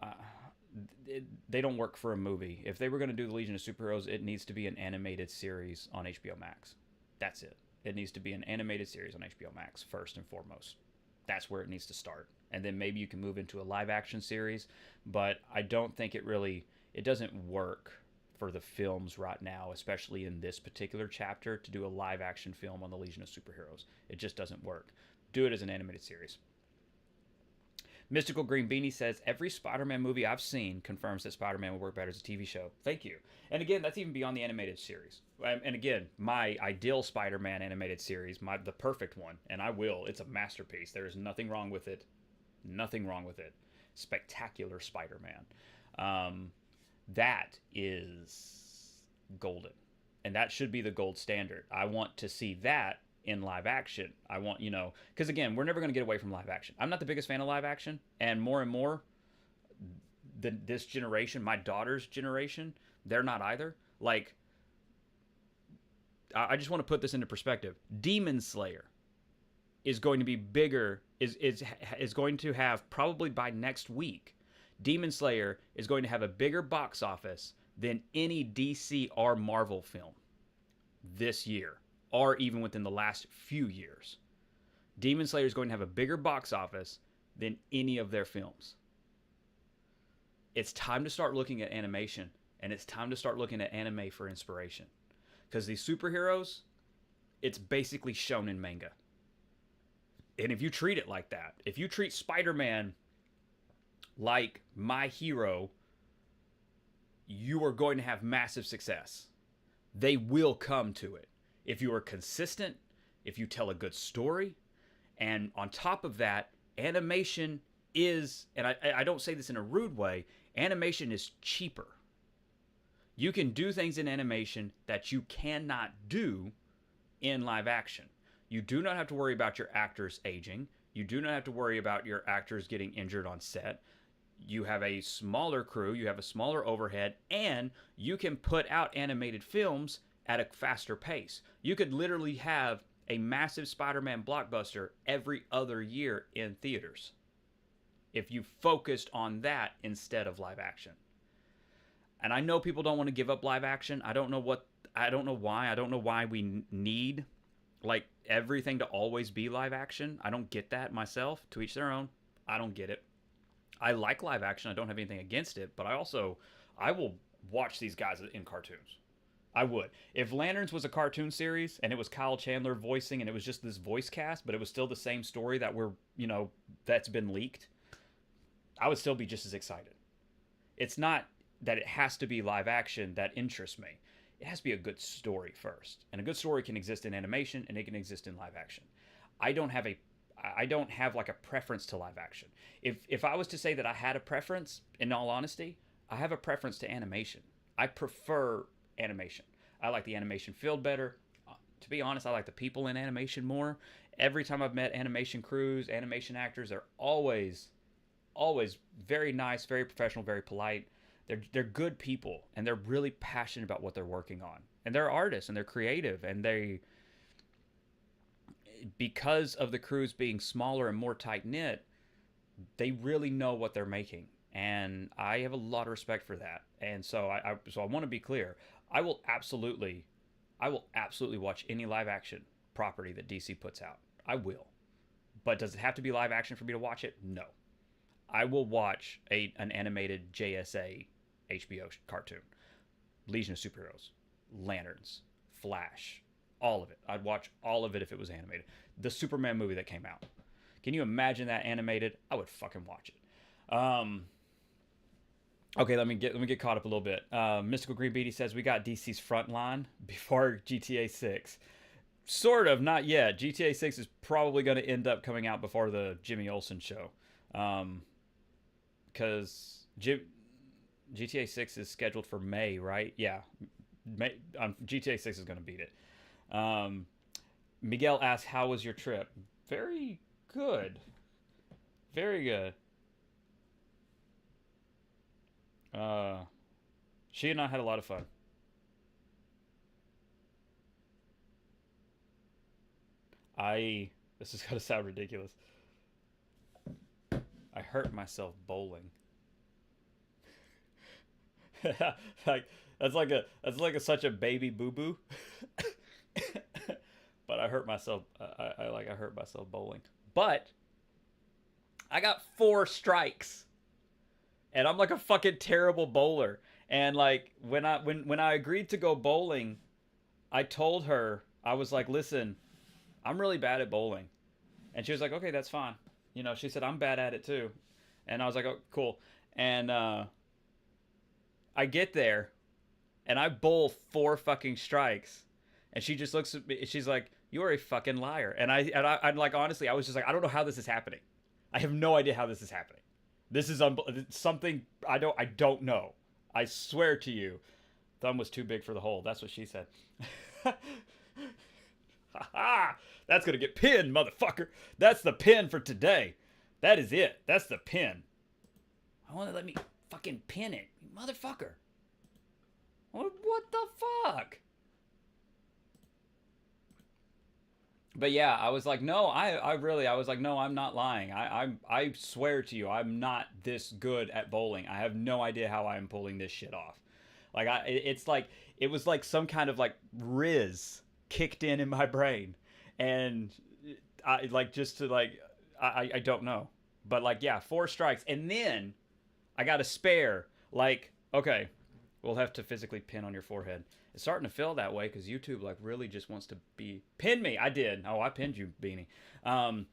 They don't work for a movie. If they were going to do the Legion of Superheroes, it needs to be an animated series on HBO Max. That's it. It needs to be an animated series on HBO Max first and foremost. That's where it needs to start. And then maybe you can move into a live action series, but I don't think it doesn't work for the films right now, especially in this particular chapter, to do a live action film on the Legion of Superheroes. It just doesn't work. Do it as an animated series. Mystical Green Beanie says, every Spider-Man movie I've seen confirms that Spider-Man will work better as a TV show. Thank you. And again, that's even beyond the animated series. And again, my ideal Spider-Man animated series, the perfect one, and it's a masterpiece. There is nothing wrong with it. Nothing wrong with it. Spectacular Spider-Man. That is golden. And that should be the gold standard. I want to see that in live action. I want, because again, we're never going to get away from live action. I'm not the biggest fan of live action, and more this generation, my daughter's generation, they're not either. Like, I just want to put this into perspective. Demon Slayer is going to be bigger, is going to have, probably by next week, Demon Slayer is going to have a bigger box office than any DC or Marvel film this year, or even within the last few years. Demon Slayer is going to have a bigger box office than any of their films. It's time to start looking at animation, and it's time to start looking at anime for inspiration. Because these superheroes, it's basically shonen manga. And if you treat it like that, if you treat Spider-Man like my hero, you are going to have massive success. They will come to it. If you are consistent, if you tell a good story, and on top of that, animation is, and I don't say this in a rude way, animation is cheaper. You can do things in animation that you cannot do in live action. You do not have to worry about your actors aging. You do not have to worry about your actors getting injured on set. You have a smaller crew, you have a smaller overhead, and you can put out animated films at a faster pace. You could literally have a massive Spider-Man blockbuster every other year in theaters if you focused on that instead of live action. And I know people don't want to give up live action. I don't know why. I don't know why we need like everything to always be live action. I don't get that myself. To each their own. I don't get it. I like live action. I don't have anything against it, but I will watch these guys in cartoons. I would. If Lanterns was a cartoon series and it was Kyle Chandler voicing and it was just this voice cast, but it was still the same story that's been leaked, I would still be just as excited. It's not that it has to be live action that interests me. It has to be a good story first. And a good story can exist in animation and it can exist in live action. I don't have like a preference to live action. If I was to say that I had a preference, in all honesty, I have a preference to animation. I prefer animation. I like the animation feel better. To be honest, I like the people in animation more. Every time I've met animation crews, animation actors, they're always very nice, very professional, very polite. They're good people, and they're really passionate about what they're working on. And they're artists, and they're creative, and because of the crews being smaller and more tight-knit, they really know what they're making. And I have a lot of respect for that. And so I want to be clear. I will absolutely watch any live action property that DC puts out. I will. But does it have to be live action for me to watch it? No. I will watch an animated JSA HBO cartoon. Legion of Superheroes, Lanterns, Flash. All of it. I'd watch all of it if it was animated. The Superman movie that came out. Can you imagine that animated? I would fucking watch it. Okay, let me get caught up a little bit. Mystical Green Beatty says we got DC's Frontline before GTA 6. Sort of, not yet. GTA 6 is probably going to end up coming out before the Jimmy Olsen show. Because GTA 6 is scheduled for May, right? Yeah. May, GTA 6 is going to beat it. Miguel asks, how was your trip? Very good. Very good. She and I had a lot of fun. This is gonna sound ridiculous. I hurt myself bowling. Like that's like such a baby boo boo. But I hurt myself. I hurt myself bowling. But I got 4 strikes, and I'm like a fucking terrible bowler. And like when I agreed to go bowling, I told her, I was like, listen, I'm really bad at bowling. And she was like, okay, that's fine. You know, she said, I'm bad at it too. And I was like, oh, cool. And I get there and I bowl 4 fucking strikes. And she just looks at me. She's like, you're a fucking liar. And I'm like, honestly, I was just like, I don't know how this is happening. I have no idea how this is happening. This is something I don't know. I swear to you. Thumb was too big for the hole. That's what she said. Ha! That's gonna get pinned, motherfucker. That's the pin for today. That is it. That's the pin. I want to let me fucking pin it, motherfucker. What the fuck? But yeah, I was like, no, I was like, no, I'm not lying. I swear to you, I'm not this good at bowling. I have no idea how I am pulling this shit off. Like it's like it was like some kind of like Riz kicked in my brain, and I like just to like I don't know, but like yeah, 4 strikes, and then I got a spare. Like okay, we'll have to physically pin on your forehead. It's starting to feel that way because YouTube like really just wants to be pin me. I did. Oh, I pinned you, Beanie. And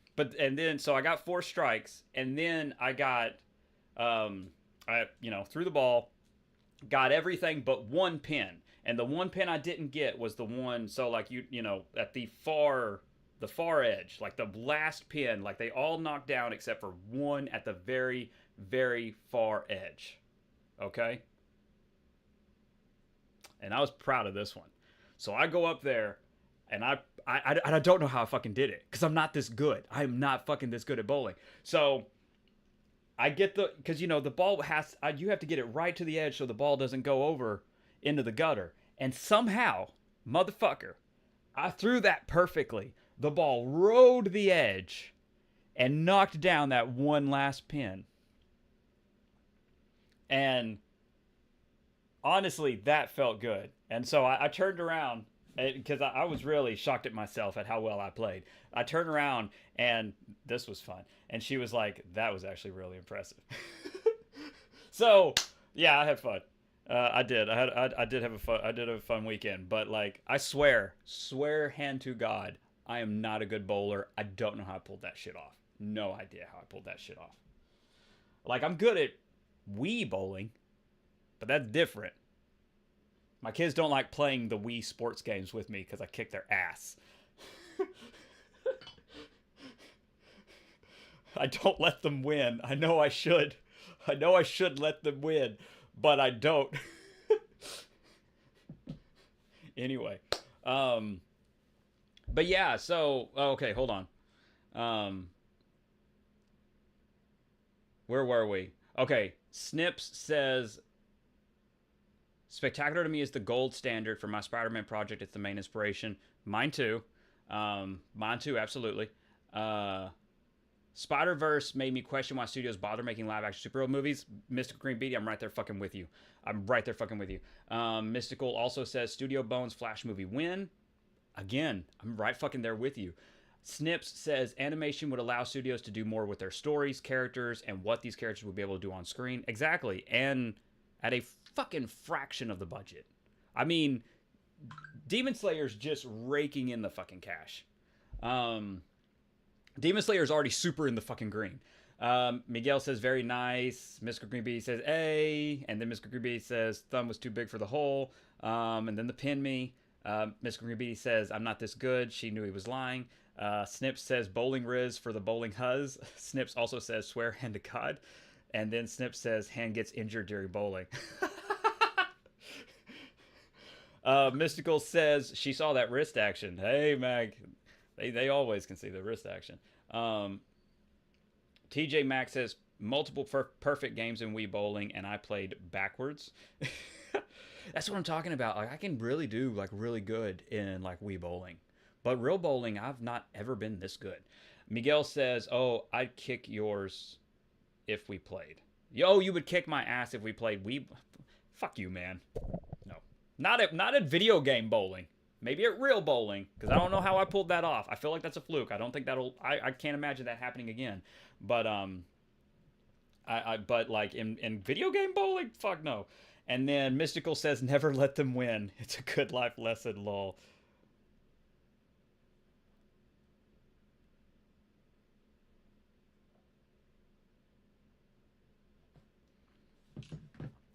then so I got 4 strikes, and then I got I threw the ball, got everything but 1 pin, and the 1 pin I didn't get was the one. So like you know at the far edge, like the last pin, like they all knocked down except for 1 at the very very far edge. Okay. And I was proud of this one. So I go up there, and I don't know how I fucking did it, because I'm not this good. I'm not fucking this good at bowling. So I get because the ball you have to get it right to the edge so the ball doesn't go over into the gutter. And somehow, motherfucker, I threw that perfectly. The ball rode the edge and knocked down that one last pin. And honestly, that felt good. And so I turned around, because I was really shocked at myself at how well I played. I turned around, and this was fun. And she was like, that was actually really impressive. So, yeah, I had fun. I did. I did have a fun weekend. But, like, I swear hand to God, I am not a good bowler. I don't know how I pulled that shit off. No idea how I pulled that shit off. Like, I'm good at Wii bowling, but that's different. My kids don't like playing the Wii sports games with me because I kick their ass. I don't let them win. I know I should. I know I should let them win, but I don't. Anyway. But yeah, so, okay, hold on. Where were we? Okay, Snips says, Spectacular to me is the gold standard for my Spider-Man project. It's the main inspiration. Mine too. Absolutely. Spider-Verse made me question why studios bother making live-action superhero movies. Mystical Green Beatty, I'm right there fucking with you. Mystical also says, Studio Bones Flash movie win. Again, I'm right fucking there with you. Snips says, animation would allow studios to do more with their stories, characters, and what these characters would be able to do on screen. Exactly. And at a fucking fraction of the budget. I mean, Demon Slayer's just raking in the fucking cash. Demon Slayer's already super in the fucking green. Miguel says, very nice. Mr. Green Bee says, A. And then Mr. Green Bee says, thumb was too big for the hole. And then the pin me. Mr. Green Bee says, I'm not this good. She knew he was lying. Snips says, bowling riz for the bowling huzz. Snips also says, swear hand to God. And then Snips says, hand gets injured during bowling. Mystical says, she saw that wrist action. Hey, Mag. They always can see the wrist action. TJ Max says, multiple perfect games in Wii Bowling, and I played backwards. That's what I'm talking about. Like, I can really do, like, really good in, like, Wii Bowling. But real bowling, I've not ever been this good. Miguel says, oh, I'd kick yours if we played. Yo, you would kick my ass if we played Wii. Fuck you, man. No. Not at video game bowling. Maybe at real bowling, because I don't know how I pulled that off. I feel like that's a fluke. I don't think that'll... I can't imagine that happening again. But, but like, in video game bowling? Fuck no. And then Mystical says, never let them win. It's a good life lesson, lol.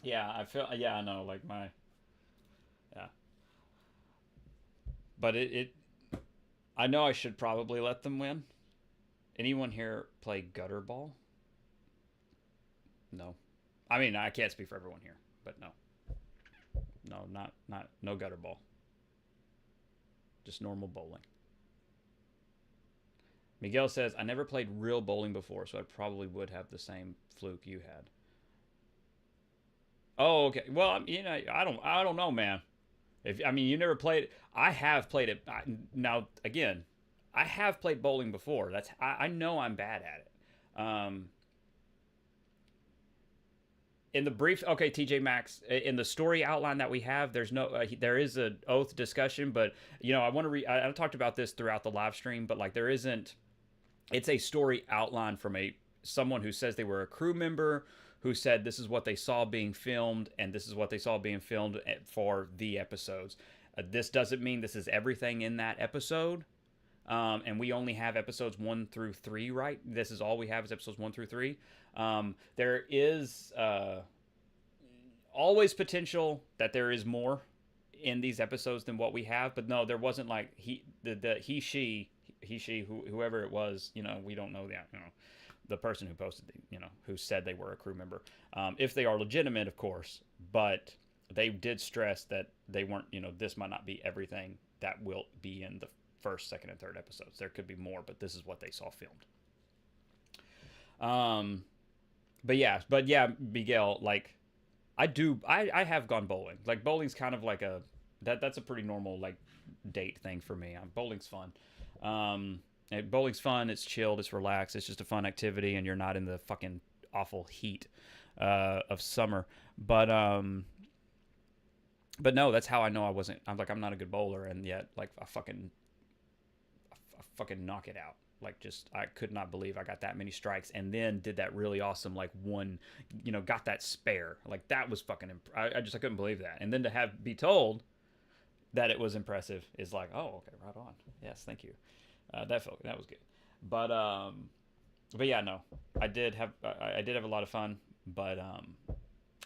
Yeah, I feel... Yeah, I know, like, my... Yeah. But I know I should probably let them win. Anyone here play gutter ball? No. I mean, I can't speak for everyone here, but no. No, no gutter ball. Just normal bowling. Miguel says, I never played real bowling before, so I probably would have the same fluke you had. Oh, okay. Well, you know, I don't know, man. I mean, you never played. I have played it. Now, again, I have played bowling before. I know I'm bad at it. In the brief, okay, TJ Maxx, in the story outline that we have, there's no, there is an oath discussion, but you know, I want to I talked about this throughout the live stream, but like there isn't. It's a story outline from someone who says they were a crew member, who said this is what they saw being filmed, and this is what they saw being filmed for the episodes. This doesn't mean this is everything in that episode, and we only have episodes 1 through 3, right? This is all we have is episodes 1 through 3. There is always potential that there is more in these episodes than what we have, but no, there wasn't like whoever it was, you know, we don't know that, you know. The person who posted, you know, who said they were a crew member. If they are legitimate, of course, but they did stress that they weren't, you know, this might not be everything that will be in the first, second, and third episodes. There could be more, but this is what they saw filmed. But yeah, Miguel, like, I have gone bowling. Like, bowling's kind of like that's a pretty normal, like, date thing for me. Bowling's fun. Bowling's fun. It's chilled. It's relaxed. It's just a fun activity, and you're not in the fucking awful heat of summer. But no, that's how I know I'm not a good bowler, and yet like I fucking knock it out. Like, just I could not believe I got that many strikes, and then did that really awesome like one, you know, got that spare. Like that was fucking. I couldn't believe that, and then to be told that it was impressive is like, oh, okay, right on. Yes, thank you. That was good, but yeah, no, I did have a lot of fun, but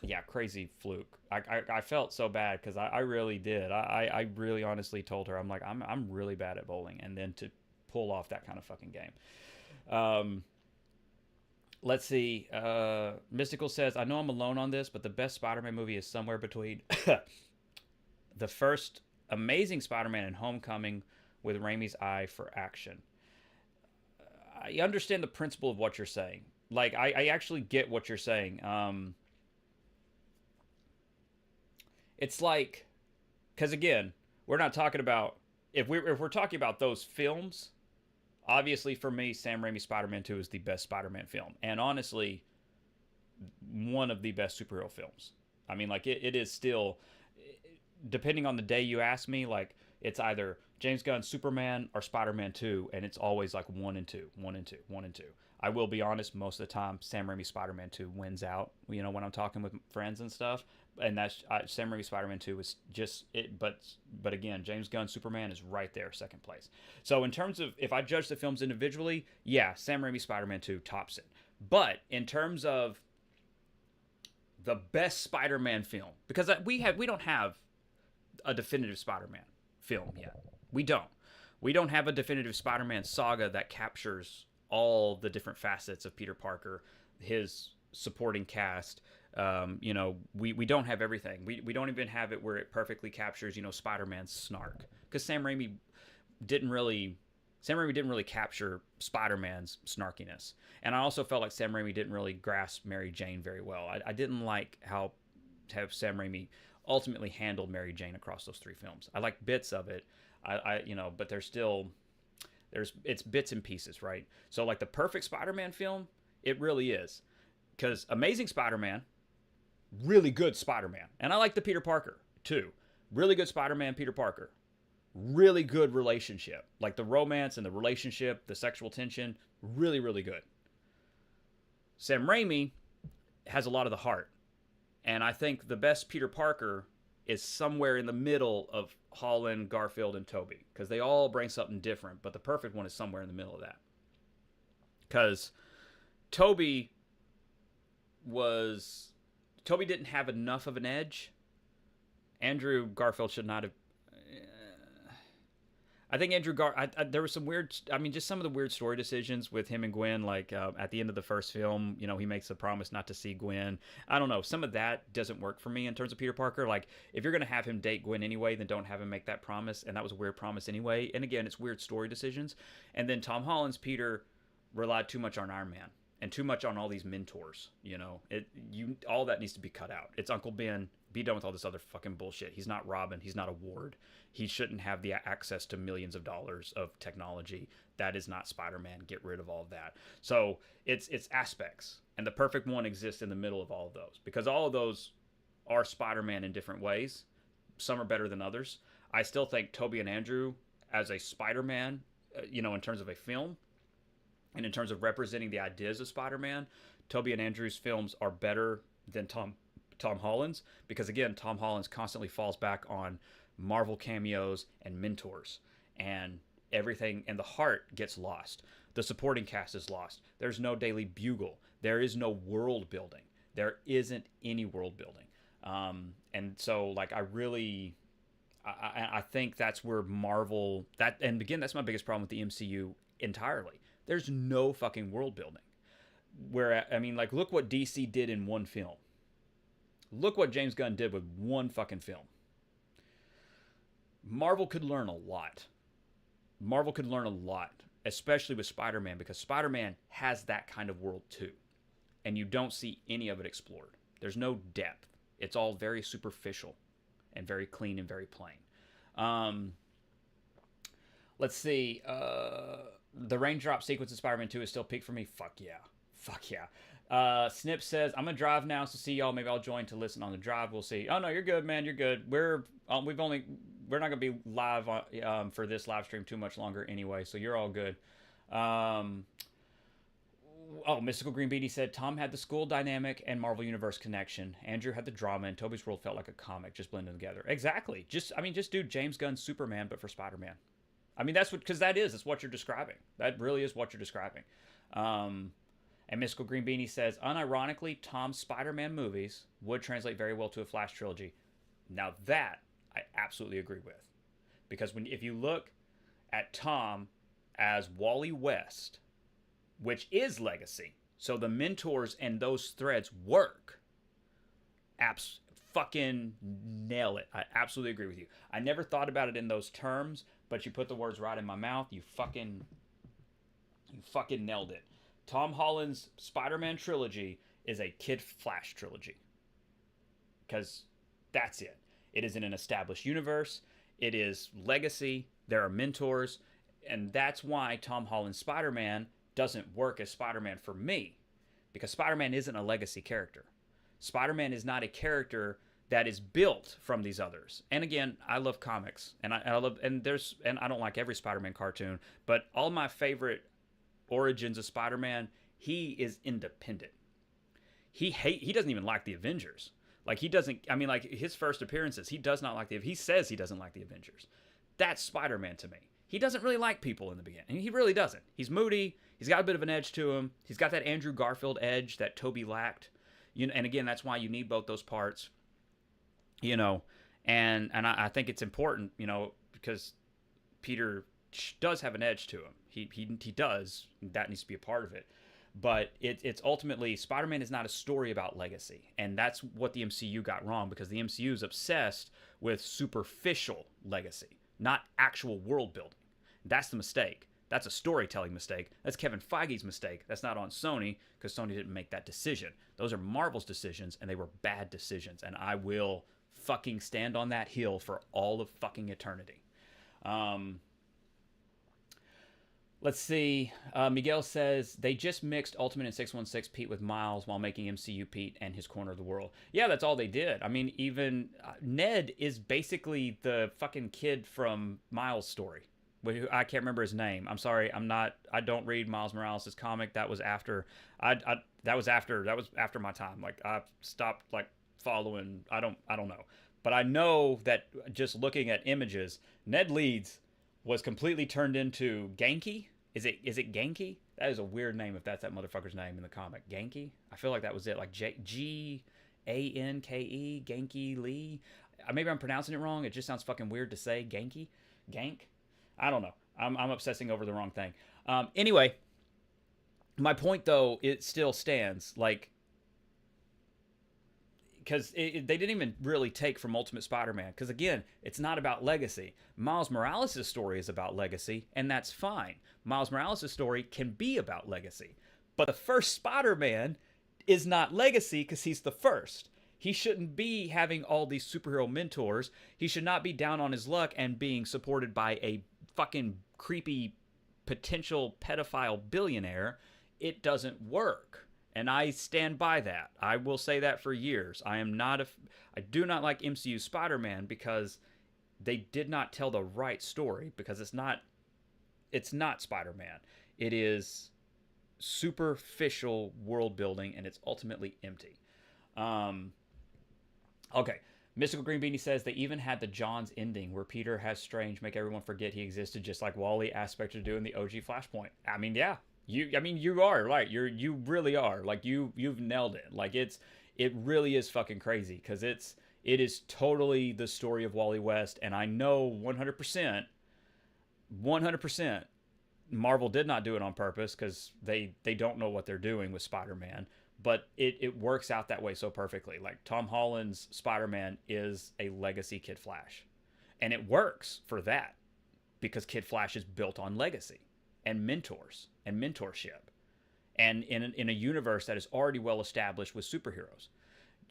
yeah, crazy fluke. I felt so bad because I really did. I really honestly told her, I'm like, I'm really bad at bowling, and then to pull off that kind of fucking game. Let's see. Mystical says, I know I'm alone on this, but the best Spider-Man movie is somewhere between the first Amazing Spider-Man and Homecoming, with Raimi's eye for action. I understand the principle of what you're saying. Like, I actually get what you're saying. It's like, because again, we're not talking about, if we're talking about those films, obviously for me, Sam Raimi's Spider-Man 2 is the best Spider-Man film. And honestly, one of the best superhero films. I mean, like, it is still, depending on the day you ask me, like, it's either James Gunn's Superman or Spider-Man 2, and it's always like 1 and 2, 1 and 2, 1 and 2. I will be honest, most of the time, Sam Raimi's Spider-Man 2 wins out, you know, when I'm talking with friends and stuff. and that's Sam Raimi Spider-Man 2 was just it. But again, James Gunn Superman is right there, second place. So in terms of if I judge the films individually, yeah, Sam Raimi Spider-Man 2 tops it. But in terms of the best Spider-Man film, because we don't have a definitive Spider-Man film yet. We don't have a definitive Spider-Man saga that captures all the different facets of Peter Parker, his supporting cast. We don't have everything. We don't even have it where it perfectly captures, Spider-Man's snark, because Sam Raimi didn't really capture Spider-Man's snarkiness. And I also felt like Sam Raimi didn't really grasp Mary Jane very well. I didn't like how Sam Raimi ultimately handled Mary Jane across those three films. I like bits of it, but it's bits and pieces, right? So like the perfect Spider-Man film, it really is. Because Amazing Spider-Man, really good Spider-Man. And I like the Peter Parker, too. Really good Spider-Man, Peter Parker. Really good relationship. Like the romance and the relationship, the sexual tension, really, really good. Sam Raimi has a lot of the heart. And I think the best Peter Parker is somewhere in the middle of Holland, Garfield, and Tobey. Because they all bring something different. But the perfect one is somewhere in the middle of that. Because Tobey didn't have enough of an edge. Andrew Garfield should not have. I think there was some weird. Just some of the weird story decisions with him and Gwen. Like at the end of the first film, he makes a promise not to see Gwen. I don't know. Some of that doesn't work for me in terms of Peter Parker. Like if you're gonna have him date Gwen anyway, then don't have him make that promise. And that was a weird promise anyway. And again, it's weird story decisions. And then Tom Holland's Peter relied too much on Iron Man. And too much on all these mentors, all that needs to be cut out. It's Uncle Ben. Be done with all this other fucking bullshit. He's not Robin. He's not a Ward. He shouldn't have the access to millions of dollars of technology. That is not Spider-Man. Get rid of all of that. So it's aspects, and the perfect one exists in the middle of all of those, because all of those are Spider-Man in different ways. Some are better than others. I still think Tobey and Andrew as a Spider-Man, in terms of a film. And in terms of representing the ideas of Spider-Man, Tobey and Andrew's films are better than Tom Holland's, because again, Tom Holland's constantly falls back on Marvel cameos and mentors, and everything, and the heart gets lost. The supporting cast is lost. There's no Daily Bugle. There is no world building. There isn't any world building. And so like I think that's where Marvel, and again, that's my biggest problem with the MCU entirely. There's no fucking world building. Look what DC did in one film. Look what James Gunn did with one fucking film. Marvel could learn a lot. Especially with Spider-Man, because Spider-Man has that kind of world too. And you don't see any of it explored. There's no depth. It's all very superficial and very clean and very plain. Let's see. The raindrop sequence in Spider-Man 2 is still peak for me. Fuck yeah. Snip says, I'm gonna drive now, so see y'all. Maybe I'll join to listen on the drive. We'll see. Oh no, you're good, man. You're good. We're not gonna be live for this live stream too much longer anyway, so you're all good. Mystical Green Beanie said Tom had the school dynamic and Marvel Universe connection. Andrew had the drama, and Tobey's world felt like a comic, just blended together. Exactly. Just do James Gunn's Superman, but for Spider-Man. It's what you're describing. That really is what you're describing. And Mystical Green Beanie says, unironically, Tom's Spider-Man movies would translate very well to a Flash trilogy. Now that I absolutely agree with. Because if you look at Tom as Wally West, which is legacy, so the mentors and those threads work, fucking nail it. I absolutely agree with you. I never thought about it in those terms, but you put the words right in my mouth. You fucking nailed it. Tom Holland's Spider-Man trilogy is a Kid Flash trilogy. Because that's it. It is in an established universe. It is legacy. There are mentors. And that's why Tom Holland's Spider-Man doesn't work as Spider-Man for me. Because Spider-Man isn't a legacy character. Spider-Man is not a character that is built from these others. And again, I love comics, and I don't like every Spider-Man cartoon, but all my favorite origins of Spider-Man, he is independent. He doesn't even like the Avengers. Like, he doesn't, I mean, like, his first appearances, he does not like he says he doesn't like the Avengers. That's Spider-Man to me. He doesn't really like people in the beginning. He really doesn't. He's moody. He's got a bit of an edge to him. He's got that Andrew Garfield edge that Tobey lacked. And again, that's why you need both those parts. And I think it's important, because Peter does have an edge to him. He does. That needs to be a part of it. But it's ultimately, Spider-Man is not a story about legacy. And that's what the MCU got wrong, because the MCU is obsessed with superficial legacy, not actual world building. That's the mistake. That's a storytelling mistake. That's Kevin Feige's mistake. That's not on Sony, because Sony didn't make that decision. Those are Marvel's decisions, and they were bad decisions. And I will fucking stand on that hill for all of fucking eternity. Let's see. Miguel says, they just mixed Ultimate and 616 Pete with Miles while making MCU Pete and his corner of the world. Yeah, that's all they did. I mean, even Ned is basically the fucking kid from Miles' story. I can't remember his name. I'm sorry. I don't read Miles Morales' comic. That was after that was after my time. Like, I stopped like following. I don't know. But I know that just looking at images, Ned Leeds was completely turned into Genki. Is it Genki? That is a weird name if that's that motherfucker's name in the comic. Genki? I feel like that was it. Like Ganke, Genki Lee. Maybe I'm pronouncing it wrong. It just sounds fucking weird to say. Genki? Gank? I don't know. I'm obsessing over the wrong thing. Anyway, my point though, it still stands. Like, because they didn't even really take from Ultimate Spider-Man. Because again, it's not about legacy. Miles Morales' story is about legacy, and that's fine. Miles Morales' story can be about legacy. But the first Spider-Man is not legacy because he's the first. He shouldn't be having all these superhero mentors. He should not be down on his luck and being supported by a fucking creepy potential pedophile billionaire. It doesn't work. And I stand by that. I will say that for years. I do not like MCU Spider-Man because they did not tell the right story, because it's not Spider-Man. It is superficial world building, and it's ultimately empty. Okay. Mystical Green Beanie says they even had the Johns ending where Peter has Strange make everyone forget he existed, just like Wally asked Spectre to do in the OG Flashpoint. I mean, yeah. You are right. You really are. Like, you've nailed it. Like, it really is fucking crazy, because it is totally the story of Wally West, and I know 100% Marvel did not do it on purpose, because they don't know what they're doing with Spider-Man, but it works out that way so perfectly. Like, Tom Holland's Spider-Man is a legacy Kid Flash, and it works for that because Kid Flash is built on legacy and mentors and mentorship, and in a universe that is already well established with superheroes.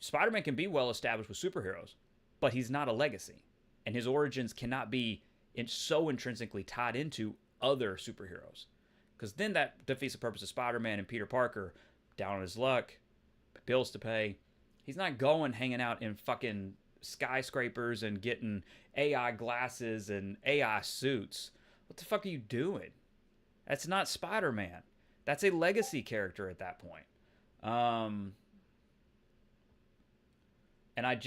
Spider-Man can be well established with superheroes, but he's not a legacy, and his origins cannot be so intrinsically tied into other superheroes, because then that defeats the purpose of Spider-Man and Peter Parker, down on his luck, bills to pay. He's not going hanging out in fucking skyscrapers and getting AI glasses and AI suits. What the fuck are you doing? That's not Spider-Man. That's a legacy character at that point. And I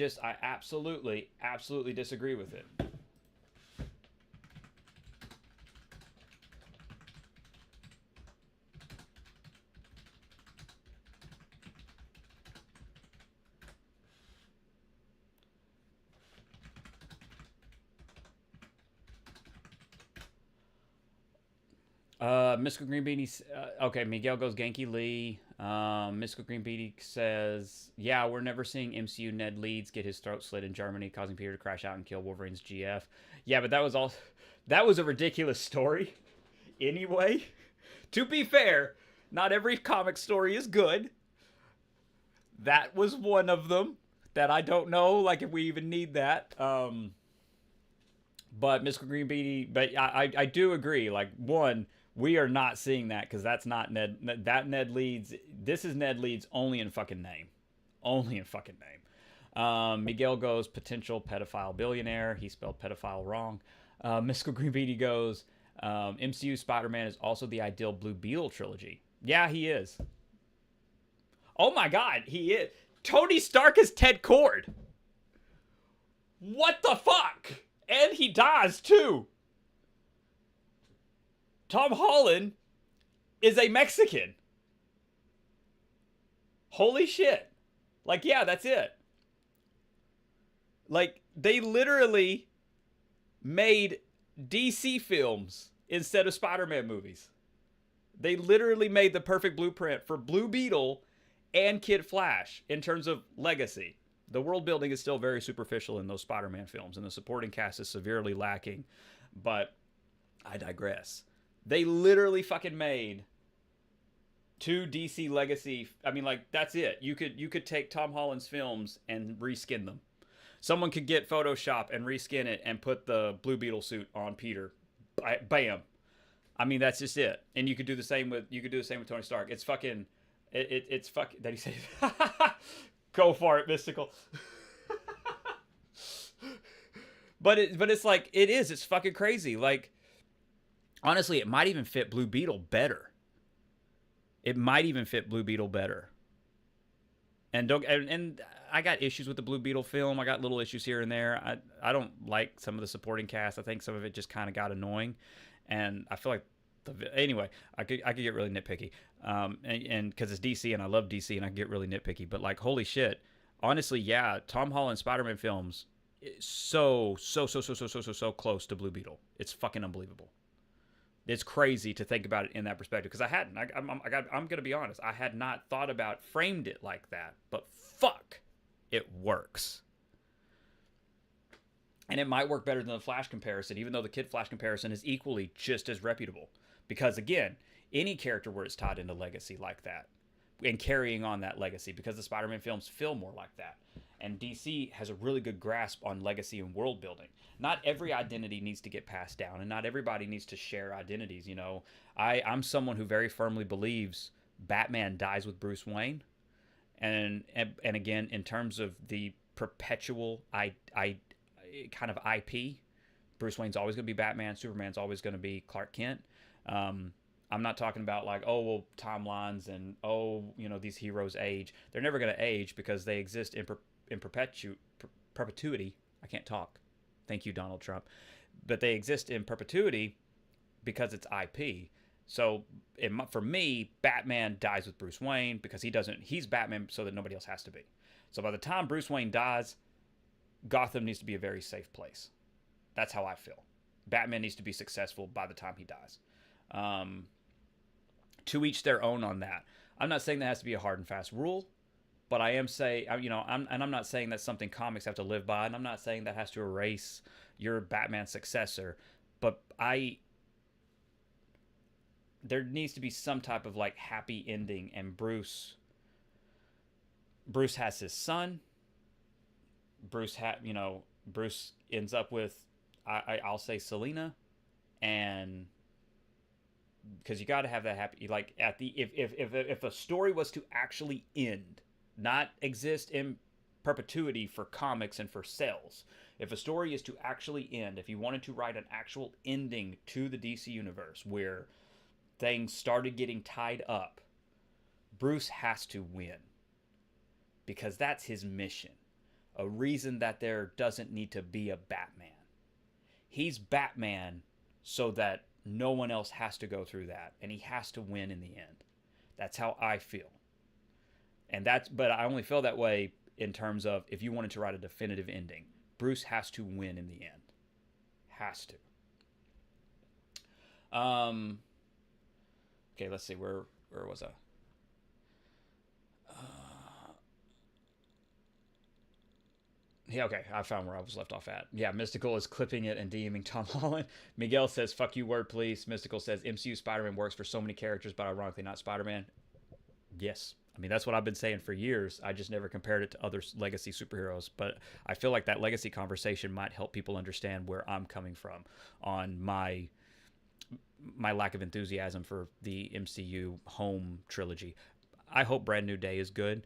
absolutely disagree with it. Mystical Green Beanie, okay, Miguel goes Genki Lee. Mystical Green Beanie says, yeah, we're never seeing MCU Ned Leeds get his throat slit in Germany, causing Peter to crash out and kill Wolverine's GF. Yeah, but that was a ridiculous story. Anyway, to be fair, not every comic story is good. That was one of them that I don't know, like, if we even need that. But Mystical Green Beanie, but I do agree, like, one, we are not seeing that, because that's not Ned. That Ned Leeds. This is Ned Leeds only in fucking name. Only in fucking name. Miguel goes potential pedophile billionaire. He spelled pedophile wrong. Mystical Green Beanie goes MCU Spider-Man is also the ideal Blue Beetle trilogy. Yeah, he is. Oh my God, he is. Tony Stark is Ted Kord. What the fuck? And he dies too. Tom Holland is a Mexican. Holy shit. Like, yeah, that's it. Like, they literally made DC films instead of Spider-Man movies. They literally made the perfect blueprint for Blue Beetle and Kid Flash in terms of legacy. The world building is still very superficial in those Spider-Man films, and the supporting cast is severely lacking. But I digress. They literally fucking made two DC legacy. I mean, like, that's it. You could take Tom Holland's films and reskin them. Someone could get Photoshop and reskin it and put the Blue Beetle suit on Peter. Bam. I mean, that's just it. And you could do the same with Tony Stark. It's fucking it's fucking. Did he say? Go for it, Mystical. but it's like it is. It's fucking crazy. Like, honestly, it might even fit Blue Beetle better. It might even fit Blue Beetle better. And I got issues with the Blue Beetle film. I got little issues here and there. I don't like some of the supporting cast. I think some of it just kind of got annoying, and I feel like anyway, I could get really nitpicky, and because it's DC and I love DC and I get really nitpicky. But like, holy shit, honestly, yeah, Tom Holland Spider-Man films is so close to Blue Beetle. It's fucking unbelievable. It's crazy to think about it in that perspective because I'm gonna be honest, I had not thought about framed it like that, but fuck, it works. And it might work better than the Flash comparison, even though the Kid Flash comparison is equally just as reputable. Because again, any character where it's tied into legacy like that and carrying on that legacy, because the Spider-Man films feel more like that. And DC has a really good grasp on legacy and world building. Not every identity needs to get passed down, and not everybody needs to share identities. You know, I'm someone who very firmly believes Batman dies with Bruce Wayne, and again, in terms of the perpetual kind of IP, Bruce Wayne's always going to be Batman. Superman's always going to be Clark Kent. I'm not talking about like, oh, well, timelines and, oh, you know, these heroes age. They're never going to age because they exist in perpetuity. I can't talk. Thank you, Donald Trump. But they exist in perpetuity because it's IP. So for me, Batman dies with Bruce Wayne because he's Batman so that nobody else has to be. So by the time Bruce Wayne dies, Gotham needs to be a very safe place. That's how I feel. Batman needs to be successful by the time he dies. To each their own on that. I'm not saying that has to be a hard and fast rule, but I am saying, you know, I'm not saying that's something comics have to live by, and I'm not saying that has to erase your Batman successor, but there needs to be some type of like happy ending, and Bruce has his son. Bruce ends up with, I'll say Selina, and because you got to have that happy, like at the if a story was to actually end, not exist in perpetuity for comics and for sales. If a story is to actually end, if you wanted to write an actual ending to the DC universe where things started getting tied up, Bruce has to win because that's his mission. A reason that there doesn't need to be a Batman. He's Batman so that no one else has to go through that, and he has to win in the end. That's how I feel. But I only feel that way in terms of if you wanted to write a definitive ending. Bruce has to win in the end. Has to. Okay, let's see, where was I? Yeah, okay, I found where I was left off at. Yeah, Mystical is clipping it and DMing Tom Holland. Miguel says, fuck you, word police. Mystical says, MCU Spider-Man works for so many characters, but ironically not Spider-Man. Yes. I mean, that's what I've been saying for years. I just never compared it to other legacy superheroes. But I feel like that legacy conversation might help people understand where I'm coming from on my lack of enthusiasm for the MCU home trilogy. I hope Brand New Day is good.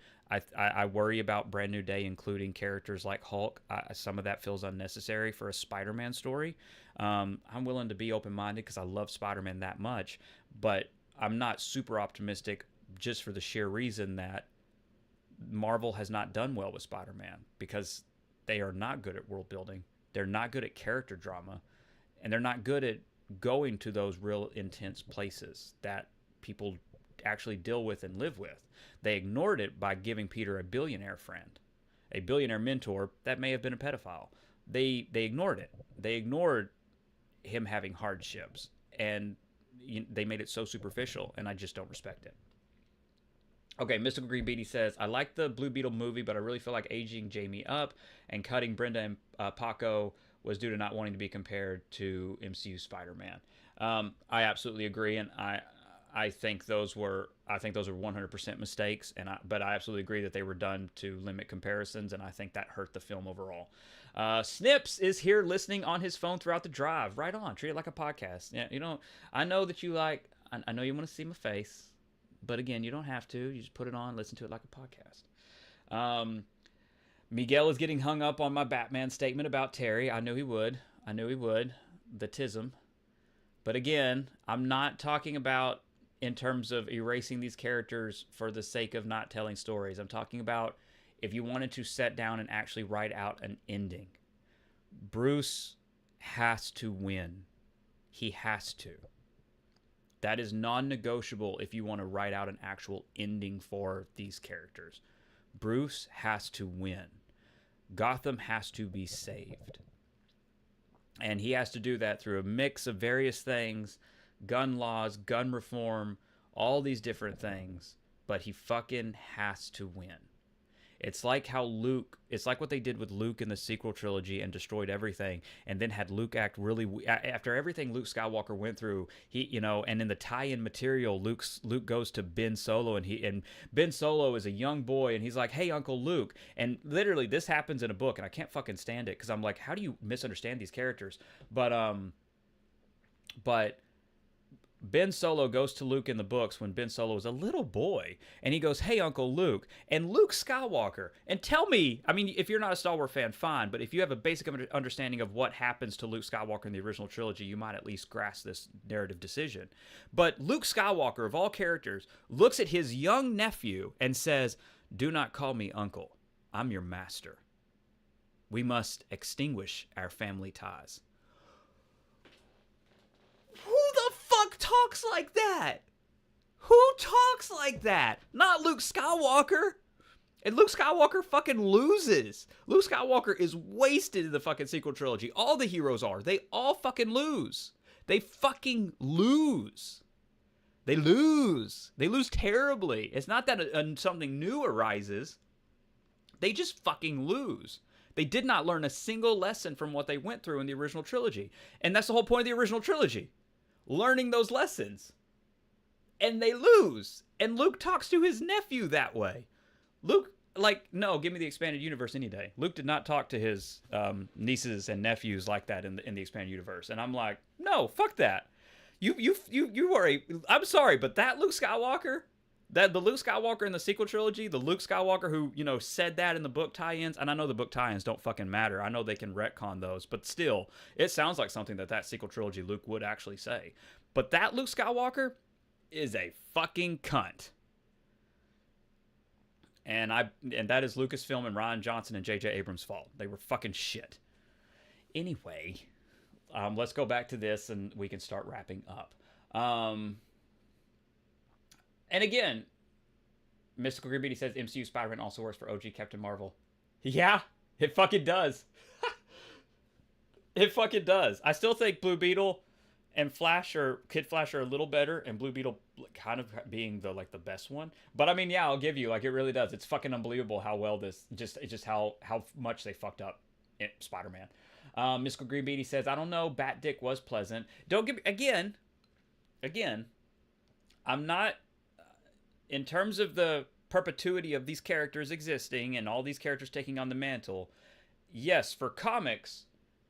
I worry about Brand New Day including characters like Hulk. Some of that feels unnecessary for a Spider-Man story. I'm willing to be open-minded because I love Spider-Man that much, but I'm not super optimistic just for the sheer reason that Marvel has not done well with Spider-Man because they are not good at world building. They're not good at character drama, and they're not good at going to those real intense places that people actually deal with and live with. They ignored it by giving Peter a billionaire friend, a billionaire mentor that may have been a pedophile. They ignored it. They ignored him having hardships, and they made it so superficial, and I just don't respect it. Okay, Mystical Green Beatty says, I like the Blue Beetle movie, but I really feel like aging Jamie up and cutting Brenda and Paco was due to not wanting to be compared to MCU Spider-Man. I absolutely agree, and I think those were 100% mistakes, but I absolutely agree that they were done to limit comparisons, and I think that hurt the film overall. Snips is here listening on his phone throughout the drive. Right on, treat it like a podcast. Yeah, I know that you like. I know you want to see my face. But again, you don't have to. You just put it on, listen to it like a podcast. Miguel is getting hung up on my Batman statement about Terry. I knew he would. The tism. But again, I'm not talking about in terms of erasing these characters for the sake of not telling stories. I'm talking about if you wanted to sit down and actually write out an ending. Bruce has to win. He has to. That is non-negotiable if you want to write out an actual ending for these characters. Bruce has to win. Gotham has to be saved. And he has to do that through a mix of various things, gun laws, gun reform, all these different things. But he fucking has to win. It's like what they did with Luke in the sequel trilogy and destroyed everything, and then had Luke act really, after everything Luke Skywalker went through, and in the tie-in material, Luke goes to Ben Solo, and Ben Solo is a young boy, and he's like, hey, Uncle Luke, and literally this happens in a book, and I can't fucking stand it, because I'm like, how do you misunderstand these characters? But Ben Solo goes to Luke in the books when Ben Solo is a little boy, and he goes, hey, Uncle Luke, and Luke Skywalker, and tell me, I mean, if you're not a Star Wars fan, fine, but if you have a basic understanding of what happens to Luke Skywalker in the original trilogy, you might at least grasp this narrative decision. But Luke Skywalker, of all characters, looks at his young nephew and says, do not call me Uncle. I'm your master. We must extinguish our family ties. Who the fuck talks like that? Who talks like that? Not Luke Skywalker. And Luke Skywalker fucking loses. Luke Skywalker is wasted in the fucking sequel trilogy. All the heroes are. They all fucking lose. They fucking lose. They lose. They lose terribly. It's not that something new arises. They just fucking lose. They did not learn a single lesson from what they went through in the original trilogy. And that's the whole point of the original trilogy. Learning those lessons. And they lose. And Luke talks to his nephew that way. Luke, no, give me the expanded universe any day. Luke did not talk to his nieces and nephews like that in the expanded universe. And I'm like, no, fuck that. You are I'm sorry, but that Luke Skywalker, the Luke Skywalker in the sequel trilogy, the Luke Skywalker who, said that in the book tie-ins, and I know the book tie-ins don't fucking matter. I know they can retcon those, but still, it sounds like something that sequel trilogy Luke would actually say. But that Luke Skywalker is a fucking cunt. And that is Lucasfilm and Rian Johnson and J.J. Abrams' fault. They were fucking shit. Anyway, let's go back to this and we can start wrapping up. And again, Mystical Green Beatty says MCU Spider-Man also works for OG Captain Marvel. Yeah, it fucking does. It fucking does. I still think Blue Beetle and Kid Flash are a little better, and Blue Beetle kind of being the best one. But I mean, yeah, I'll give you, it really does. It's fucking unbelievable how well it's just how much they fucked up in Spider-Man. Mystical Green Beatty says, I don't know, Bat Dick was pleasant. Don't give me, again, I'm not, in terms of the perpetuity of these characters existing and all these characters taking on the mantle, yes, for comics,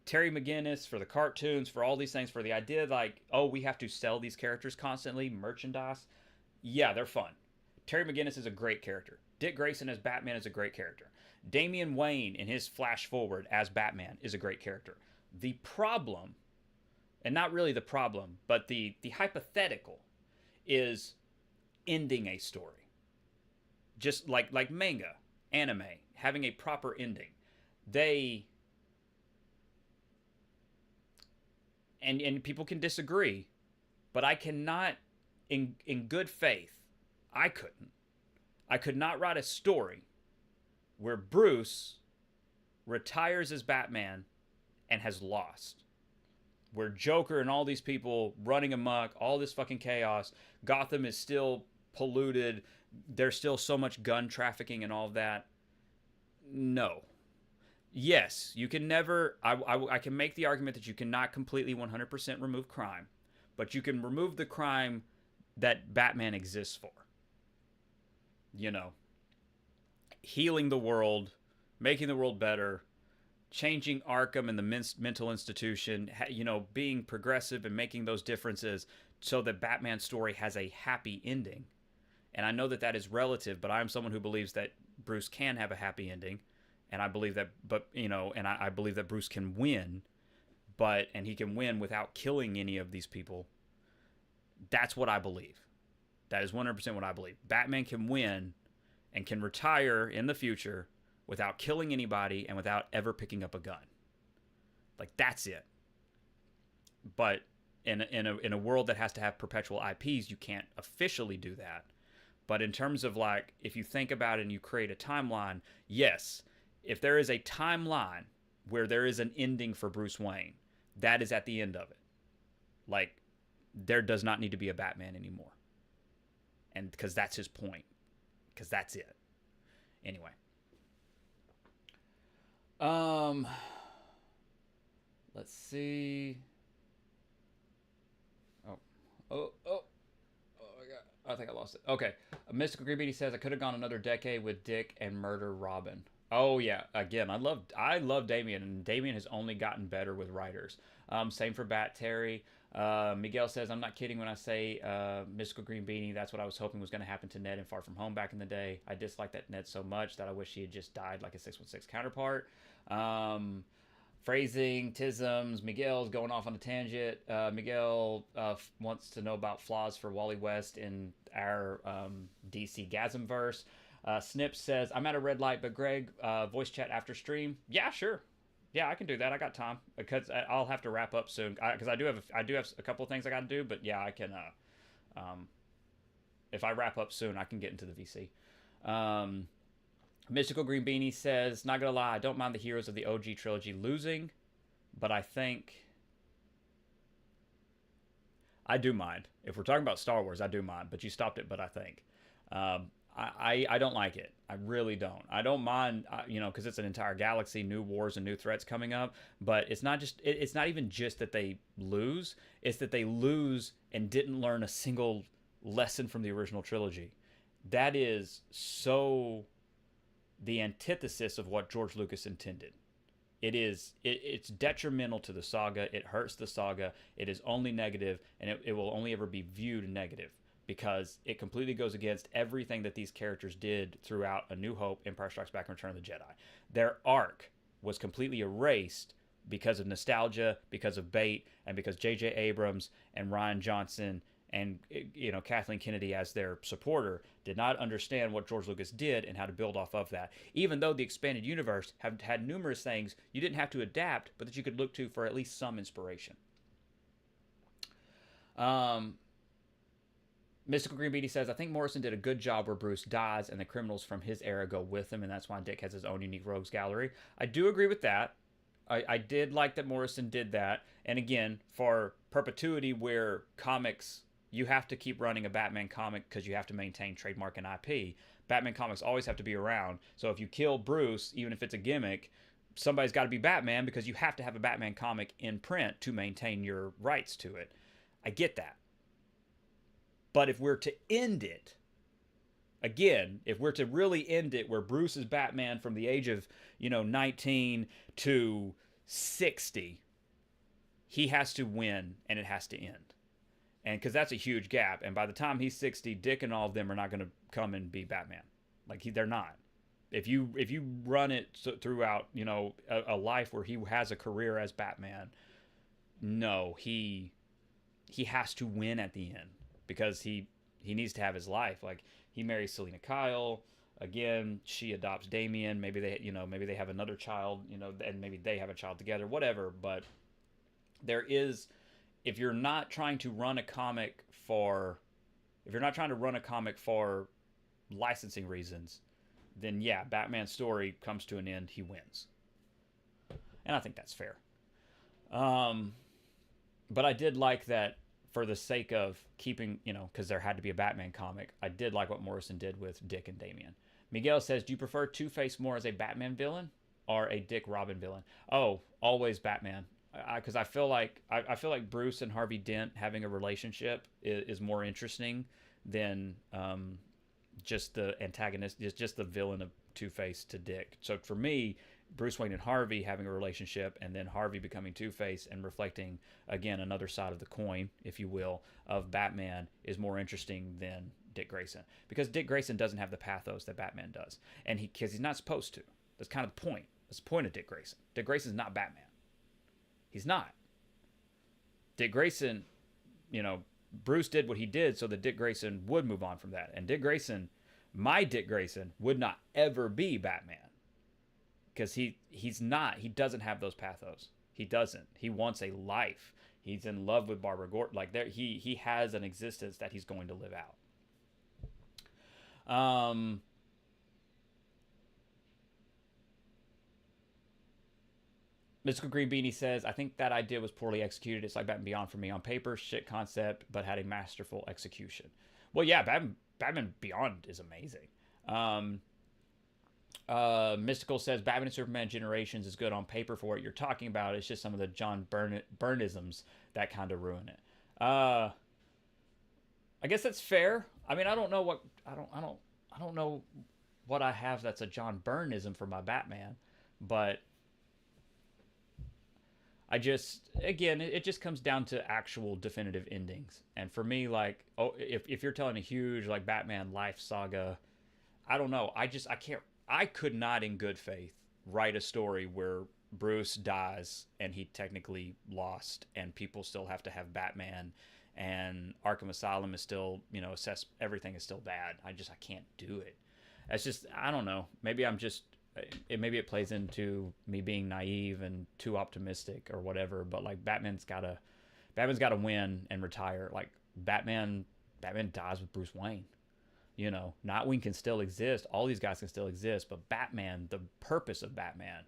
Terry McGinnis, for the cartoons, for all these things, for the idea we have to sell these characters constantly, merchandise, yeah, they're fun. Terry McGinnis is a great character. Dick Grayson as Batman is a great character. Damian Wayne in his Flash Forward as Batman is a great character. The problem, and not really the problem, but the hypothetical, is ending a story. Just like manga. anime, having a proper ending. They and people can disagree, but I cannot in good faith, I could not write a story where Bruce retires as Batman and has lost. Where Joker and all these people running amok, all this fucking chaos, Gotham is still polluted, there's still so much gun trafficking and all of that. No. Yes, you can never, I can make the argument that you cannot completely 100% remove crime, but you can remove the crime that Batman exists for. You know, healing the world, making the world better, changing Arkham and the mental institution, you know, being progressive and making those differences so that Batman's story has a happy ending. And I know that that is relative, but I'm someone who believes that Bruce can have a happy ending. And I believe that, but, you know, and I believe that Bruce can win, and he can win without killing any of these people. That's what I believe. That is 100% what I believe. Batman can win and can retire in the future without killing anybody and without ever picking up a gun. Like, that's it. But in a world that has to have perpetual IPs, you can't officially do that. But in terms of, like, if you think about it and you create a timeline, yes, if there is a timeline where there is an ending for Bruce Wayne, that is at the end of it. Like, there does not need to be a Batman anymore. And because that's his point. Because that's it. Anyway. Let's see. Oh my God. I think I lost it. Okay. Mystical Green Beanie says, I could have gone another decade with Dick and murder Robin. Oh yeah. Again, I love Damian, and Damian has only gotten better with writers. Same for Bat Terry. Miguel says, I'm not kidding when I say Mystical Green Beanie. That's what I was hoping was going to happen to Ned in Far From Home back in the day. I dislike that Ned so much that I wish he had just died like a 616 counterpart. Phrasing, tisms, Miguel's going off on a tangent. Miguel wants to know about flaws for Wally West in our DC Gasmverse. Snip says, I'm at a red light, but Greg, voice chat after stream. Yeah, sure. Yeah, I can do that. I got time because I'll have to wrap up soon. Because I do have a couple of things I got to do. But yeah, I can. If I wrap up soon, I can get into the VC. Mystical Green Beanie says, not gonna lie, I don't mind the heroes of the OG trilogy losing, but I think I do mind. If we're talking about Star Wars, I do mind. But you stopped it. But I think. I don't like it. I really don't. I don't mind, you know, because it's an entire galaxy, new wars and new threats coming up. But it's not just. It's not even just that they lose. It's that they lose and didn't learn a single lesson from the original trilogy. That is so the antithesis of what George Lucas intended. It's detrimental to the saga. It hurts the saga. It is only negative, and it will only ever be viewed negative, because it completely goes against everything that these characters did throughout A New Hope, Empire Strikes Back, and Return of the Jedi. Their arc was completely erased because of nostalgia, because of bait, and because J.J. Abrams and Rian Johnson and, you know, Kathleen Kennedy as their supporter did not understand what George Lucas did and how to build off of that. Even though the expanded universe had numerous things you didn't have to adapt, but that you could look to for at least some inspiration. Mystical Green Beanie says, I think Morrison did a good job where Bruce dies and the criminals from his era go with him, and that's why Dick has his own unique rogues gallery. I do agree with that. I did like that Morrison did that. And again, for perpetuity, where comics, you have to keep running a Batman comic because you have to maintain trademark and IP. Batman comics always have to be around. So if you kill Bruce, even if it's a gimmick, somebody's got to be Batman, because you have to have a Batman comic in print to maintain your rights to it. I get that. But if we're to end it, again, if we're to really end it where Bruce is Batman from the age of, 19 to 60, he has to win and it has to end. And because that's a huge gap. And by the time he's 60, Dick and all of them are not going to come and be Batman. Like, they're not. If you run it throughout, a life where he has a career as Batman, no, he has to win at the end, because he needs to have his life. Like, he marries Selena Kyle. Again, she adopts Damien. Maybe maybe they have another child, and maybe they have a child together, whatever. But there is, if you're not trying to run a comic for, if you're not trying to run a comic for licensing reasons, then yeah, Batman's story comes to an end. He wins, and I think that's fair. But I did like that for the sake of keeping, because there had to be a Batman comic. I did like what Morrison did with Dick and Damian. Miguel says, do you prefer Two-Face more as a Batman villain or a Dick Robin villain? Oh, always Batman. Because I feel like Bruce and Harvey Dent having a relationship is more interesting than just the antagonist, just the villain of Two-Face to Dick. So for me, Bruce Wayne and Harvey having a relationship, and then Harvey becoming Two-Face and reflecting, again, another side of the coin, if you will, of Batman is more interesting than Dick Grayson. Because Dick Grayson doesn't have the pathos that Batman does. And because he's not supposed to. That's kind of the point. That's the point of Dick Grayson. Dick Grayson's not Batman. He's not. Dick Grayson, Bruce did what he did so that Dick Grayson would move on from that. And Dick Grayson, my Dick Grayson, would not ever be Batman. Because he's not. He doesn't have those pathos. He doesn't. He wants a life. He's in love with Barbara Gordon. Like he has an existence that he's going to live out. Mystical Green Beanie says, I think that idea was poorly executed. It's like Batman Beyond for me. On paper, shit concept, but had a masterful execution. Well, yeah, Batman Beyond is amazing. Mystical says Batman and Superman Generations is good on paper for what you're talking about. It's just some of the John Byrneisms that kind of ruin it. I guess that's fair. I mean, I don't know what I have that's a John Byrneism for my Batman, but it just comes down to actual definitive endings. And for me, like, if you're telling a huge like Batman life saga, I don't know. I could not in good faith write a story where Bruce dies and he technically lost and people still have to have Batman and Arkham Asylum is still, everything is still bad. I can't do it. It's just, I don't know. Maybe maybe it plays into me being naive and too optimistic or whatever, but like Batman's got to win and retire. Like Batman dies with Bruce Wayne. Nightwing can still exist. All these guys can still exist, but Batman, the purpose of Batman,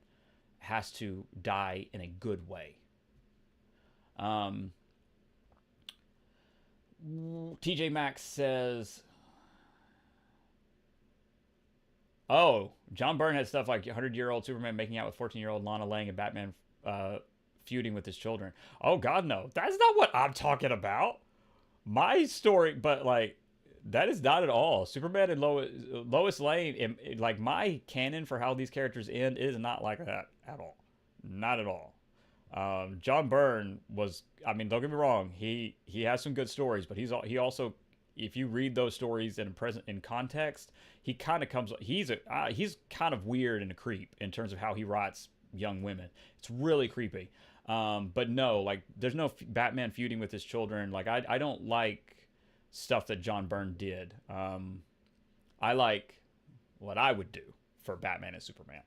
has to die in a good way. TJ Maxx says, oh, John Byrne had stuff like 100-year-old Superman making out with 14-year-old Lana Lang and Batman feuding with his children. Oh, God, no. That's not what I'm talking about. My story, but like, that is not at all. Superman and Lois Lane, like my canon for how these characters end is not like that at all. Not at all. John Byrne was, I mean, don't get me wrong, he has some good stories, but he also, if you read those stories in context, he kind of he's kind of weird and a creep in terms of how he writes young women. It's really creepy. But no, like there's no Batman feuding with his children. Like I don't like stuff that John Byrne did. I like what I would do for Batman and Superman.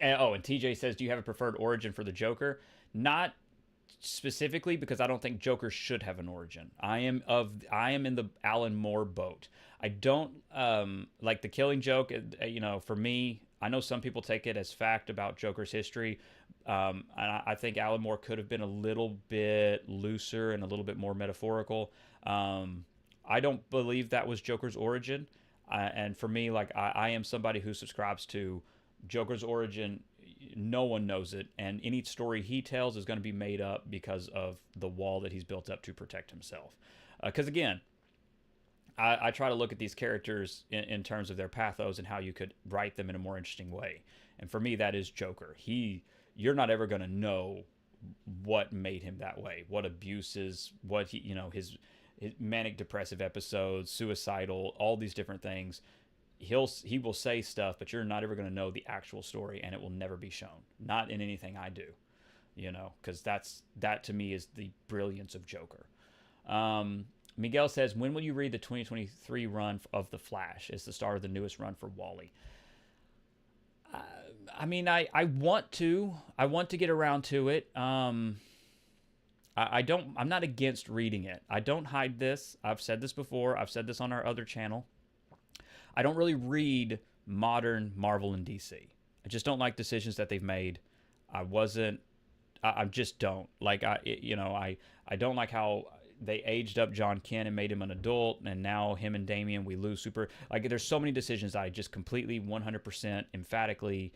And TJ says, do you have a preferred origin for the Joker? Not specifically, because I don't think Joker should have an origin. I am in the Alan Moore boat. I don't like the Killing Joke. For me, I know some people take it as fact about Joker's history. And I think Alan Moore could have been a little bit looser and a little bit more metaphorical. I don't believe that was Joker's origin. And for me, like I am somebody who subscribes to Joker's origin. No one knows it. And any story he tells is going to be made up because of the wall that he's built up to protect himself. Because again, I try to look at these characters in terms of their pathos and how you could write them in a more interesting way. And for me, that is Joker. You're not ever going to know what made him that way, what abuses, what his manic depressive episodes, suicidal, all these different things. He will say stuff, but you're not ever going to know the actual story, and it will never be shown. Not in anything I do, because that to me is the brilliance of Joker. Miguel says, when will you read the 2023 run of The Flash? It's the start of the newest run for Wally. I mean, I want to. I want to get around to it. I'm not against reading it. I don't hide this. I've said this before. I've said this on our other channel. I don't really read modern Marvel and DC. I just don't like decisions that they've made. I just don't. Like, I don't like how they aged up John Kent and made him an adult, and now him and Damian, we lose super. Like, there's so many decisions I just completely, 100%, emphatically,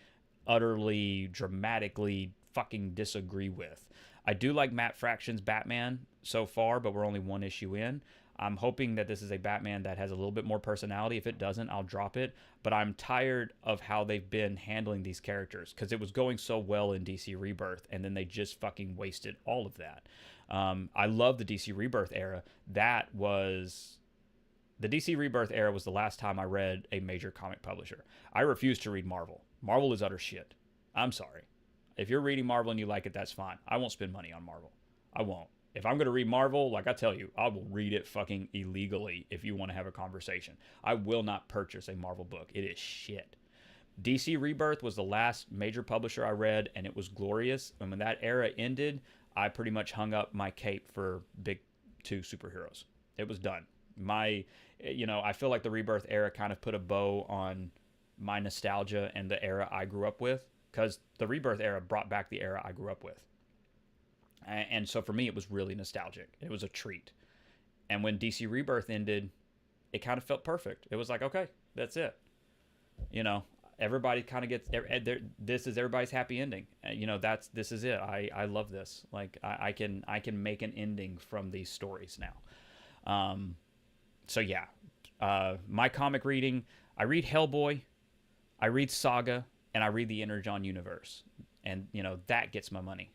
utterly, dramatically fucking disagree with. I do like Matt Fraction's Batman so far, but we're only one issue in. I'm hoping that this is a Batman that has a little bit more personality. If it doesn't, I'll drop it. But I'm tired of how they've been handling these characters, because it was going so well in DC Rebirth, and then they just fucking wasted all of that. I love the DC Rebirth era. The DC Rebirth era was the last time I read a major comic publisher. I refuse to read Marvel. Marvel is utter shit. I'm sorry. If you're reading Marvel and you like it, that's fine. I won't spend money on Marvel. I won't. If I'm going to read Marvel, like I tell you, I will read it fucking illegally if you want to have a conversation. I will not purchase a Marvel book. It is shit. DC Rebirth was the last major publisher I read, and it was glorious. And when that era ended, I pretty much hung up my cape for big two superheroes. It was done. I feel like the Rebirth era kind of put a bow on my nostalgia and the era I grew up with, because the Rebirth era brought back the era I grew up with. And so for me, it was really nostalgic. It was a treat. And when DC Rebirth ended, it kind of felt perfect. It was like, okay, that's it. Everybody kind of gets, this is everybody's happy ending. This is it. I love this. Like, I can make an ending from these stories now. So yeah, my comic reading, I read Hellboy, I read Saga, and I read the Energon universe. And, that gets my money.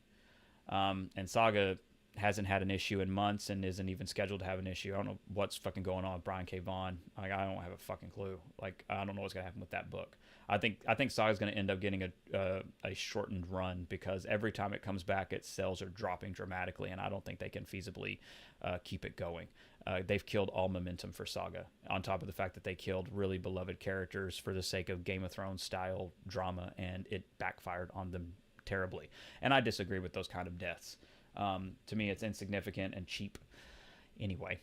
And Saga hasn't had an issue in months and isn't even scheduled to have an issue. I don't know what's fucking going on with Brian K. Vaughan. Like, I don't have a fucking clue. Like, I don't know what's gonna happen with that book. I think Saga's gonna end up getting a shortened run, because every time it comes back, its sales are dropping dramatically, and I don't think they can feasibly keep it going. They've killed all momentum for Saga, on top of the fact that they killed really beloved characters for the sake of Game of Thrones style drama, and it backfired on them terribly. And I disagree with those kind of deaths. To me, it's insignificant and cheap anyway.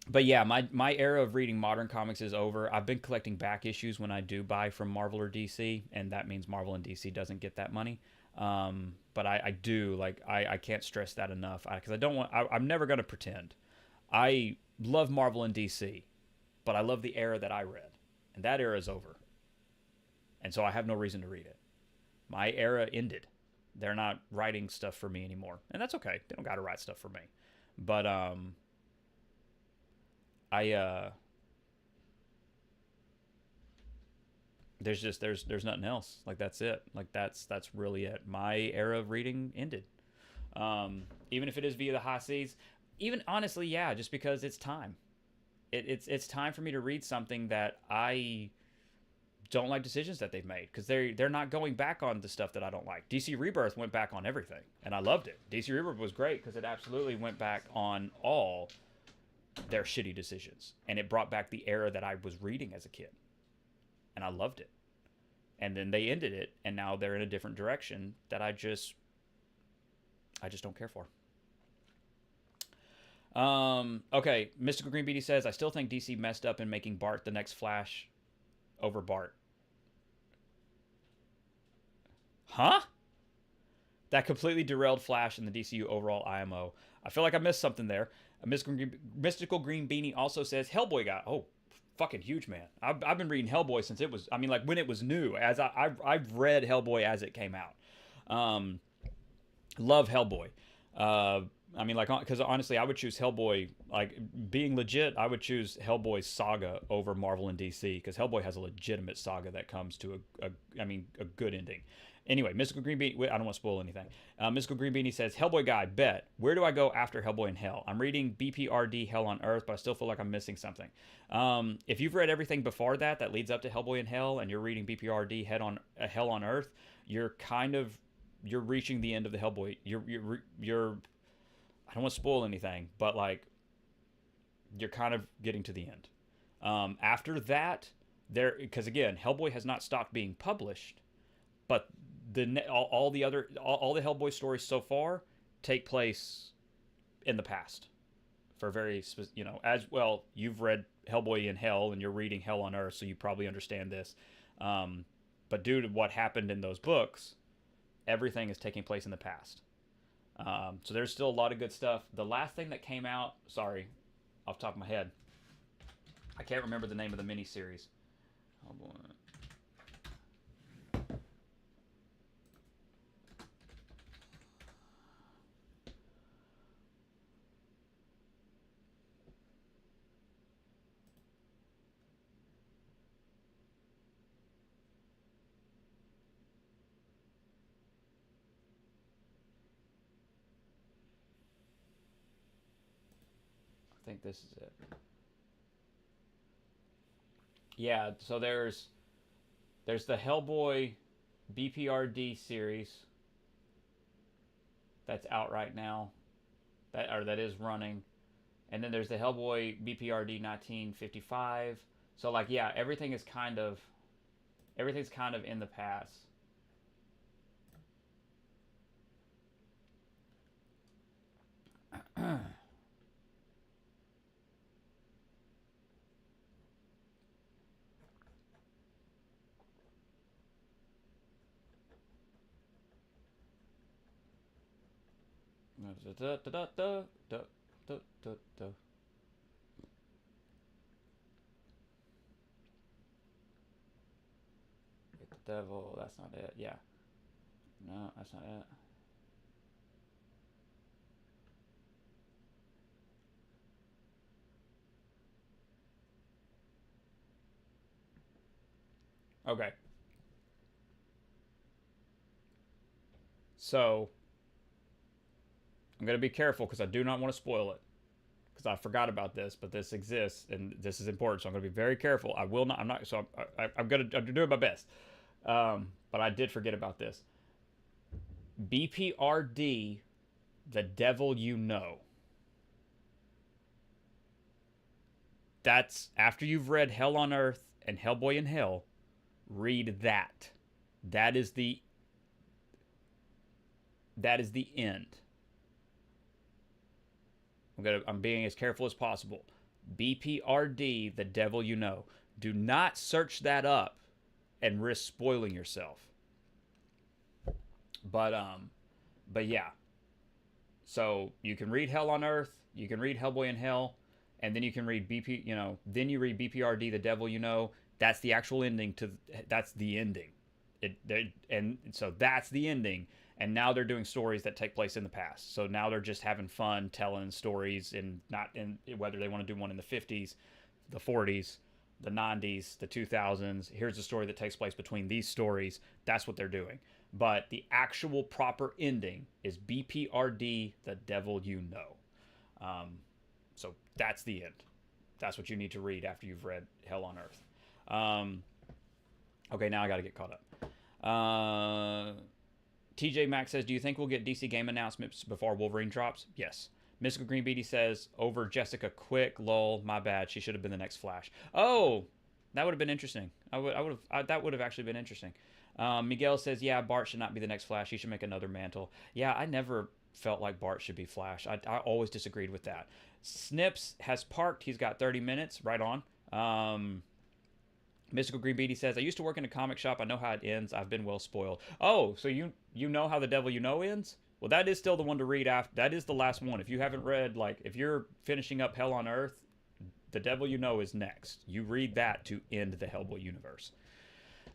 But yeah, my era of reading modern comics is over. I've been collecting back issues when I do buy from Marvel or DC, and that means Marvel and DC doesn't get that money. But I do, like, I can't stress that enough, because I'm never going to pretend. I love Marvel and DC, but I love the era that I read, and that era is over. And so I have no reason to read it. My era ended. They're not writing stuff for me anymore. And that's okay. They don't got to write stuff for me. But there's nothing else. Like, that's it. Like, that's really it. My era of reading ended. Even if it is via the high seas, even honestly, yeah, just because it's time. It's time for me to read something that I don't like decisions that they've made, because they're not going back on the stuff that I don't like. DC Rebirth went back on everything, and I loved it. DC Rebirth was great because it absolutely went back on all their shitty decisions, and it brought back the era that I was reading as a kid, and I loved it. And then they ended it, and now they're in a different direction that I just don't care for. Okay, Mystical Green Beatty says, I still think DC messed up in making Bart the next Flash over Bart. Huh? That completely derailed Flash and the DCU overall IMO. I feel like I missed something there. Mystical Green Beanie also says, Hellboy guy. Oh, fucking huge, man. I've been reading Hellboy since it was, like when it was new. As I've read Hellboy as it came out. Love Hellboy. Because honestly, I would choose Hellboy, like, being legit, I would choose Hellboy's saga over Marvel and DC, because Hellboy has a legitimate saga that comes to a good ending. Anyway, Mystical Green Beanie, I don't want to spoil anything. Mystical Green Beanie says, Hellboy guy, bet. Where do I go after Hellboy in Hell? I'm reading BPRD Hell on Earth, but I still feel like I'm missing something. If you've read everything before that leads up to Hellboy in Hell, and you're reading BPRD Hell on Earth, you're reaching the end of the Hellboy. You're I don't want to spoil anything, but, like, you're kind of getting to the end. After that, because again, Hellboy has not stopped being published, but all the Hellboy stories so far take place in the past. For very, as well, you've read Hellboy in Hell and you're reading Hell on Earth, so you probably understand this. But due to what happened in those books, everything is taking place in the past. So there's still a lot of good stuff. The last thing that came out, sorry, off the top of my head, I can't remember the name of the miniseries. Oh boy. I think this is it. Yeah, so there's the Hellboy BPRD series that's out right now, that is running, and then there's the Hellboy BPRD 1955. So like, yeah, everything's kind of in the past. The devil, that's not it. Yeah. No, that's not it. Okay. So, I'm going to be careful because I do not want to spoil it. Because I forgot about this, but this exists and this is important. So I'm going to be very careful. I will not, I'm not, so I'm doing my best. But I did forget about this. BPRD, The Devil You Know. That's after you've read Hell on Earth and Hellboy in Hell, read that. That is the end. I'm being as careful as possible. BPRD, The Devil You Know. Do not search that up and risk spoiling yourself. But yeah. So you can read Hell on Earth, you can read Hellboy in Hell, and then you can read then you read BPRD, The Devil You Know. That's the actual ending that's the ending. And so that's the ending. And now they're doing stories that take place in the past. So now they're just having fun telling stories, and not in whether they want to do one in the 50s, the 40s, the 90s, the 2000s. Here's a story that takes place between these stories. That's what they're doing. But the actual proper ending is BPRD, The Devil You Know. So that's the end. That's what you need to read after you've read Hell on Earth. Okay, now I got to get caught up. TJ Max says, do you think we'll get DC game announcements before Wolverine drops? Yes. Mystical Green Beatty says, over Jessica Quick, lol, my bad. She should have been the next Flash. Oh, that would have been interesting. That would have actually been interesting. Miguel says, yeah, Bart should not be the next Flash. He should make another mantle. Yeah, I never felt like Bart should be Flash. I always disagreed with that. Snips has parked. He's got 30 minutes. Right on. Mystical Green Beatty says, I used to work in a comic shop. I know how it ends. I've been well spoiled. Oh, so you know how The Devil You Know ends? Well, that is still the one to read after. That is the last one. If you haven't read, if you're finishing up Hell on Earth, The Devil You Know is next. You read that to end the Hellboy universe.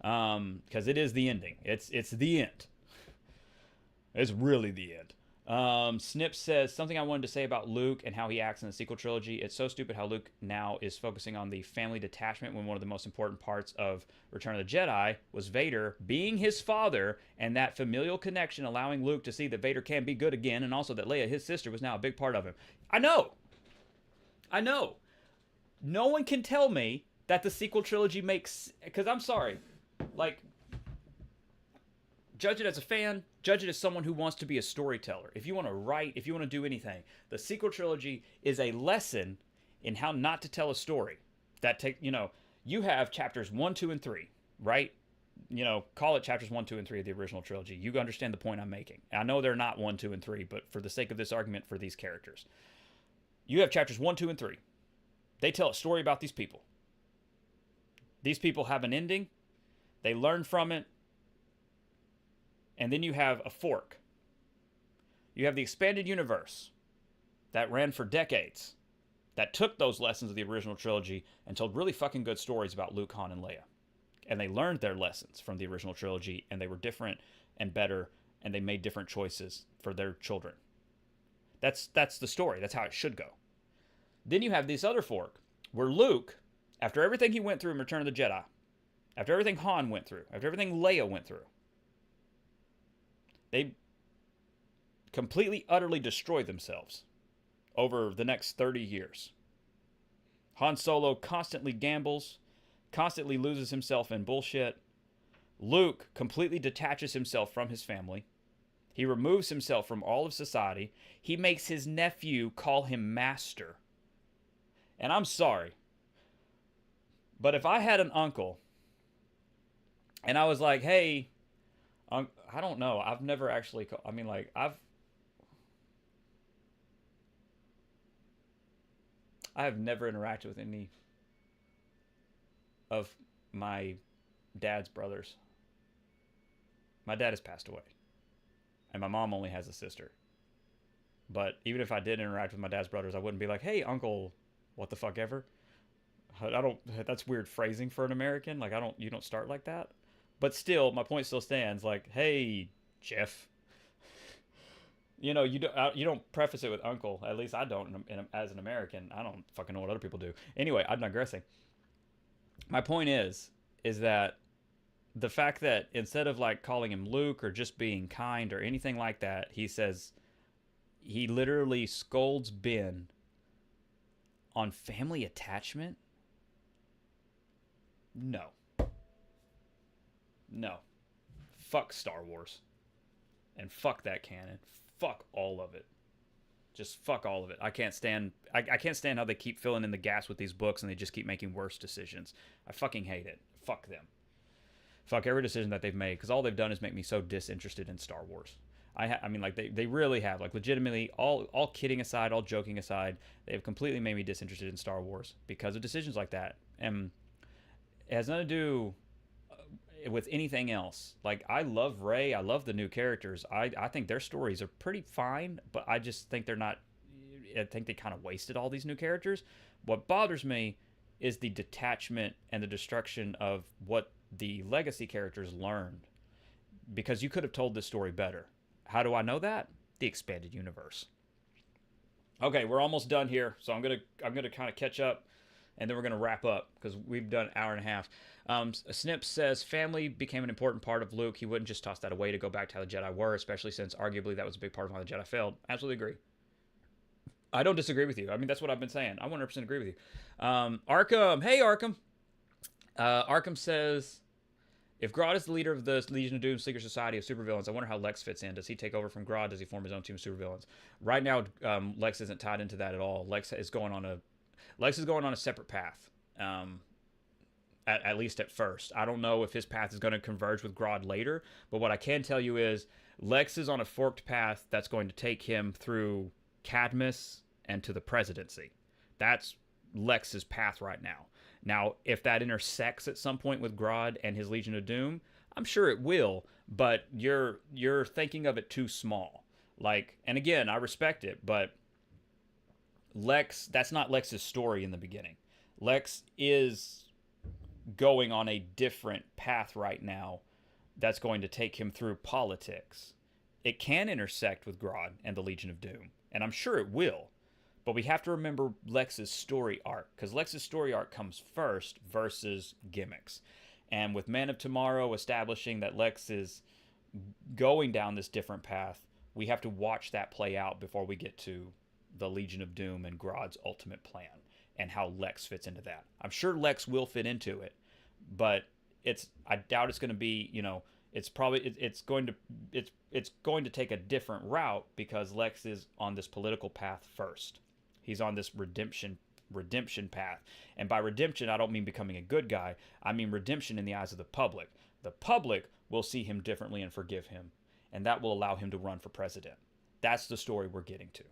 Because it is the ending. It's the end. It's really the end. Snip says, something I wanted to say about Luke and how he acts in the sequel trilogy. It's so stupid how Luke now is focusing on the family detachment when one of the most important parts of Return of the Jedi was Vader being his father, and that familial connection allowing Luke to see that Vader can be good again, and also that Leia, his sister, was now a big part of him. I know. No one can tell me that the sequel trilogy makes... Because I'm sorry. Judge it as a fan, judge it as someone who wants to be a storyteller. If you want to write, if you want to do anything, the sequel trilogy is a lesson in how not to tell a story. That take, you have chapters 1, 2, and 3, right? Call it chapters 1, 2, and 3 of the original trilogy. You understand the point I'm making. I know they're not 1, 2, and 3, but for the sake of this argument for these characters, you have chapters 1, 2, and 3. They tell a story about these people. These people have an ending. They learn from it. And then you have a fork. You have the expanded universe that ran for decades, that took those lessons of the original trilogy and told really fucking good stories about Luke, Han, and Leia. And they learned their lessons from the original trilogy, and they were different and better, and they made different choices for their children. That's the story. That's how it should go. Then you have this other fork, where Luke, after everything he went through in Return of the Jedi, after everything Han went through, after everything Leia went through, they completely, utterly destroyed themselves over the next 30 years. Han Solo constantly gambles, constantly loses himself in bullshit. Luke completely detaches himself from his family. He removes himself from all of society. He makes his nephew call him master. And I'm sorry, but if I had an uncle and I was like, hey, I don't know, I've never actually, I have never interacted with any of my dad's brothers. My dad has passed away, and my mom only has a sister. But even if I did interact with my dad's brothers, I wouldn't be like, hey, uncle, what the fuck ever. That's weird phrasing for an American. Like, you don't start like that. But still, my point still stands. Like, hey, Jeff. You don't preface it with uncle. At least I don't as an American. I don't fucking know what other people do. Anyway, I'm digressing. My point is that the fact that instead of like calling him Luke or just being kind or anything like that, he literally scolds Ben on family attachment. No. Fuck Star Wars. And fuck that canon. Fuck all of it. Just fuck all of it. I can't stand how they keep filling in the gaps with these books and they just keep making worse decisions. I fucking hate it. Fuck them. Fuck every decision that they've made, because all they've done is make me so disinterested in Star Wars. They really have. Like, legitimately, all kidding aside, all joking aside, they have completely made me disinterested in Star Wars because of decisions like that. And it has nothing to do with anything else. Like, I love Rey. I love the new characters. I think their stories are pretty fine, but I just think they're not... I think they kind of wasted all these new characters. What bothers me is the detachment and the destruction of what the legacy characters learned. Because you could have told this story better. How do I know that? The expanded universe. Okay, we're almost done here, so I'm gonna kind of catch up, and then we're gonna wrap up because we've done an hour and a half. Snip says family became an important part of Luke. He wouldn't just toss that away to go back to how the Jedi were, especially since arguably that was a big part of how the Jedi failed. Absolutely agree. I don't disagree with you. I mean, that's what I've been saying. I 100% agree with you. Arkham, hey Arkham. Arkham says, if Grodd is the leader of the Legion of Doom secret society of supervillains, I wonder how Lex fits in. Does he take over from Grodd? Does he form his own team of supervillains? Right now, Lex isn't tied into that at all. Lex is going on a separate path. At least at first. I don't know if his path is going to converge with Grodd later, but what I can tell you is Lex is on a forked path that's going to take him through Cadmus and to the presidency. That's Lex's path right now. Now, if that intersects at some point with Grodd and his Legion of Doom, I'm sure it will, but you're thinking of it too small. Like, and again, I respect it, but that's not Lex's story in the beginning. Lex is going on a different path right now that's going to take him through politics. It can intersect with Grodd and the Legion of Doom, and I'm sure it will. But we have to remember Lex's story arc, because Lex's story arc comes first versus gimmicks. And with Man of Tomorrow establishing that Lex is going down this different path, we have to watch that play out before we get to the Legion of Doom and Grodd's ultimate plan and how Lex fits into that. I'm sure Lex will fit into it, but I doubt it's going to be, it's going to take a different route because Lex is on this political path first. He's on this redemption redemption path. And by redemption, I don't mean becoming a good guy. I mean redemption in the eyes of the public. The public will see him differently and forgive him, and that will allow him to run for president. That's the story we're getting to.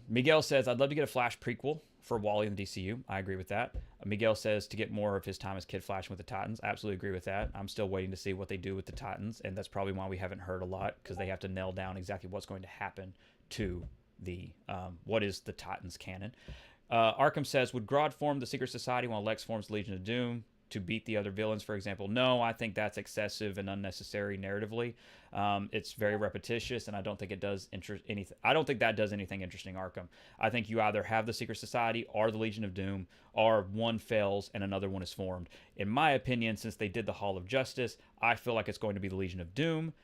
Miguel says, I'd love to get a Flash prequel for Wally in the DCU. I agree with that. Miguel says to get more of his time as Kid Flash with the Titans. Absolutely agree with that. I'm still waiting to see what they do with the Titans, and that's probably why we haven't heard a lot, because they have to nail down exactly what's going to happen to the what is the Titans canon. Arkham says, would Grodd form the Secret Society while Lex forms the Legion of Doom to beat the other villains, for example? No, I think that's excessive and unnecessary narratively. It's very repetitious, and I don't think it does anything. I don't think that does anything interesting, Arkham. I think you either have the Secret Society or the Legion of Doom, or one fails and another one is formed. In my opinion, since they did the Hall of Justice, I feel like it's going to be the Legion of Doom,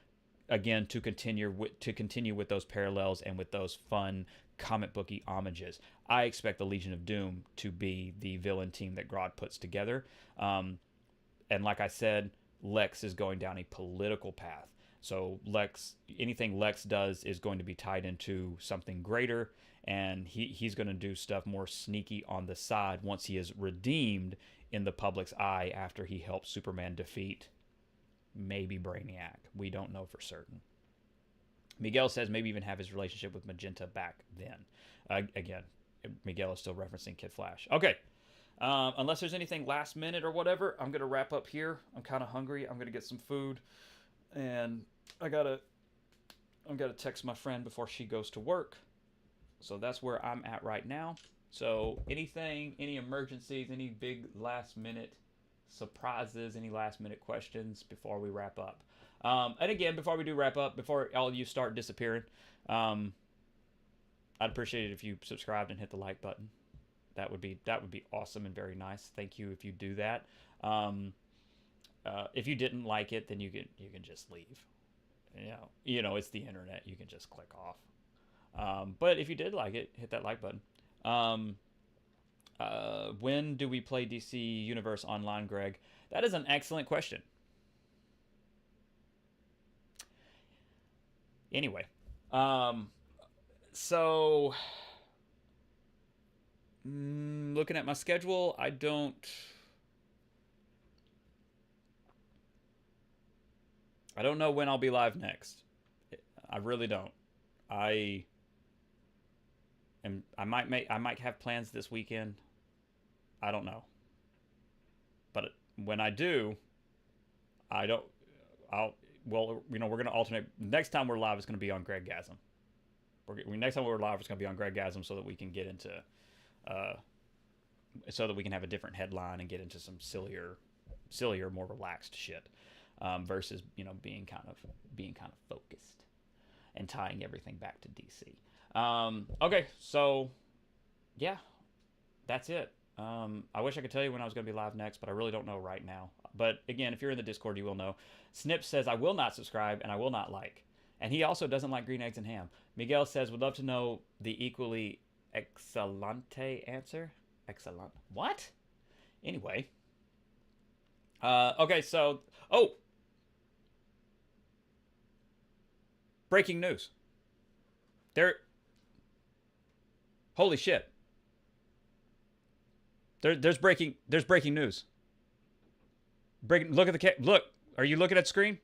again, to continue with those parallels and with those fun comic booky homages. I expect the Legion of Doom to be the villain team that Grodd puts together. And like I said, Lex is going down a political path. So anything Lex does is going to be tied into something greater, and he's going to do stuff more sneaky on the side once he is redeemed in the public's eye after he helps Superman defeat maybe Brainiac. We don't know for certain. Miguel says maybe even have his relationship with Magenta back then. Again, Miguel is still referencing Kid Flash. Okay. Unless there's anything last minute or whatever, I'm going to wrap up here. I'm kind of hungry. I'm going to get some food. And I'm going to text my friend before she goes to work. So that's where I'm at right now. So any emergencies, any big last minute surprises, any last minute questions before we wrap up? And again, before we do wrap up, before all of you start disappearing, I'd appreciate it if you subscribed and hit the like button. That would be awesome and very nice. Thank you if you do that. If you didn't like it, then you can just leave. You know, it's the internet. You can just click off. But if you did like it, hit that like button. When do we play DC Universe Online, Greg? That is an excellent question. Anyway, so looking at my schedule, I don't know when I'll be live next. I really don't. I might have plans this weekend. I don't know. But when I do, we're going to alternate. Next time we're live is going to be on Greg Gasm. Next time we're live is going to be on Greg Gasm so that we can get into, so that we can have a different headline and get into some sillier, more relaxed shit, versus being kind of focused and tying everything back to DC. Okay, so yeah, that's it. I wish I could tell you when I was going to be live next, but I really don't know right now. But again, if you're in the Discord, you will know. Snip says, I will not subscribe and I will not like. And he also doesn't like green eggs and ham. Miguel says, would love to know the equally excelente answer. Excellent. What? Anyway. Okay, so... Oh! Breaking news. Holy shit. There's breaking news. Look at the look. Are you looking at the screen?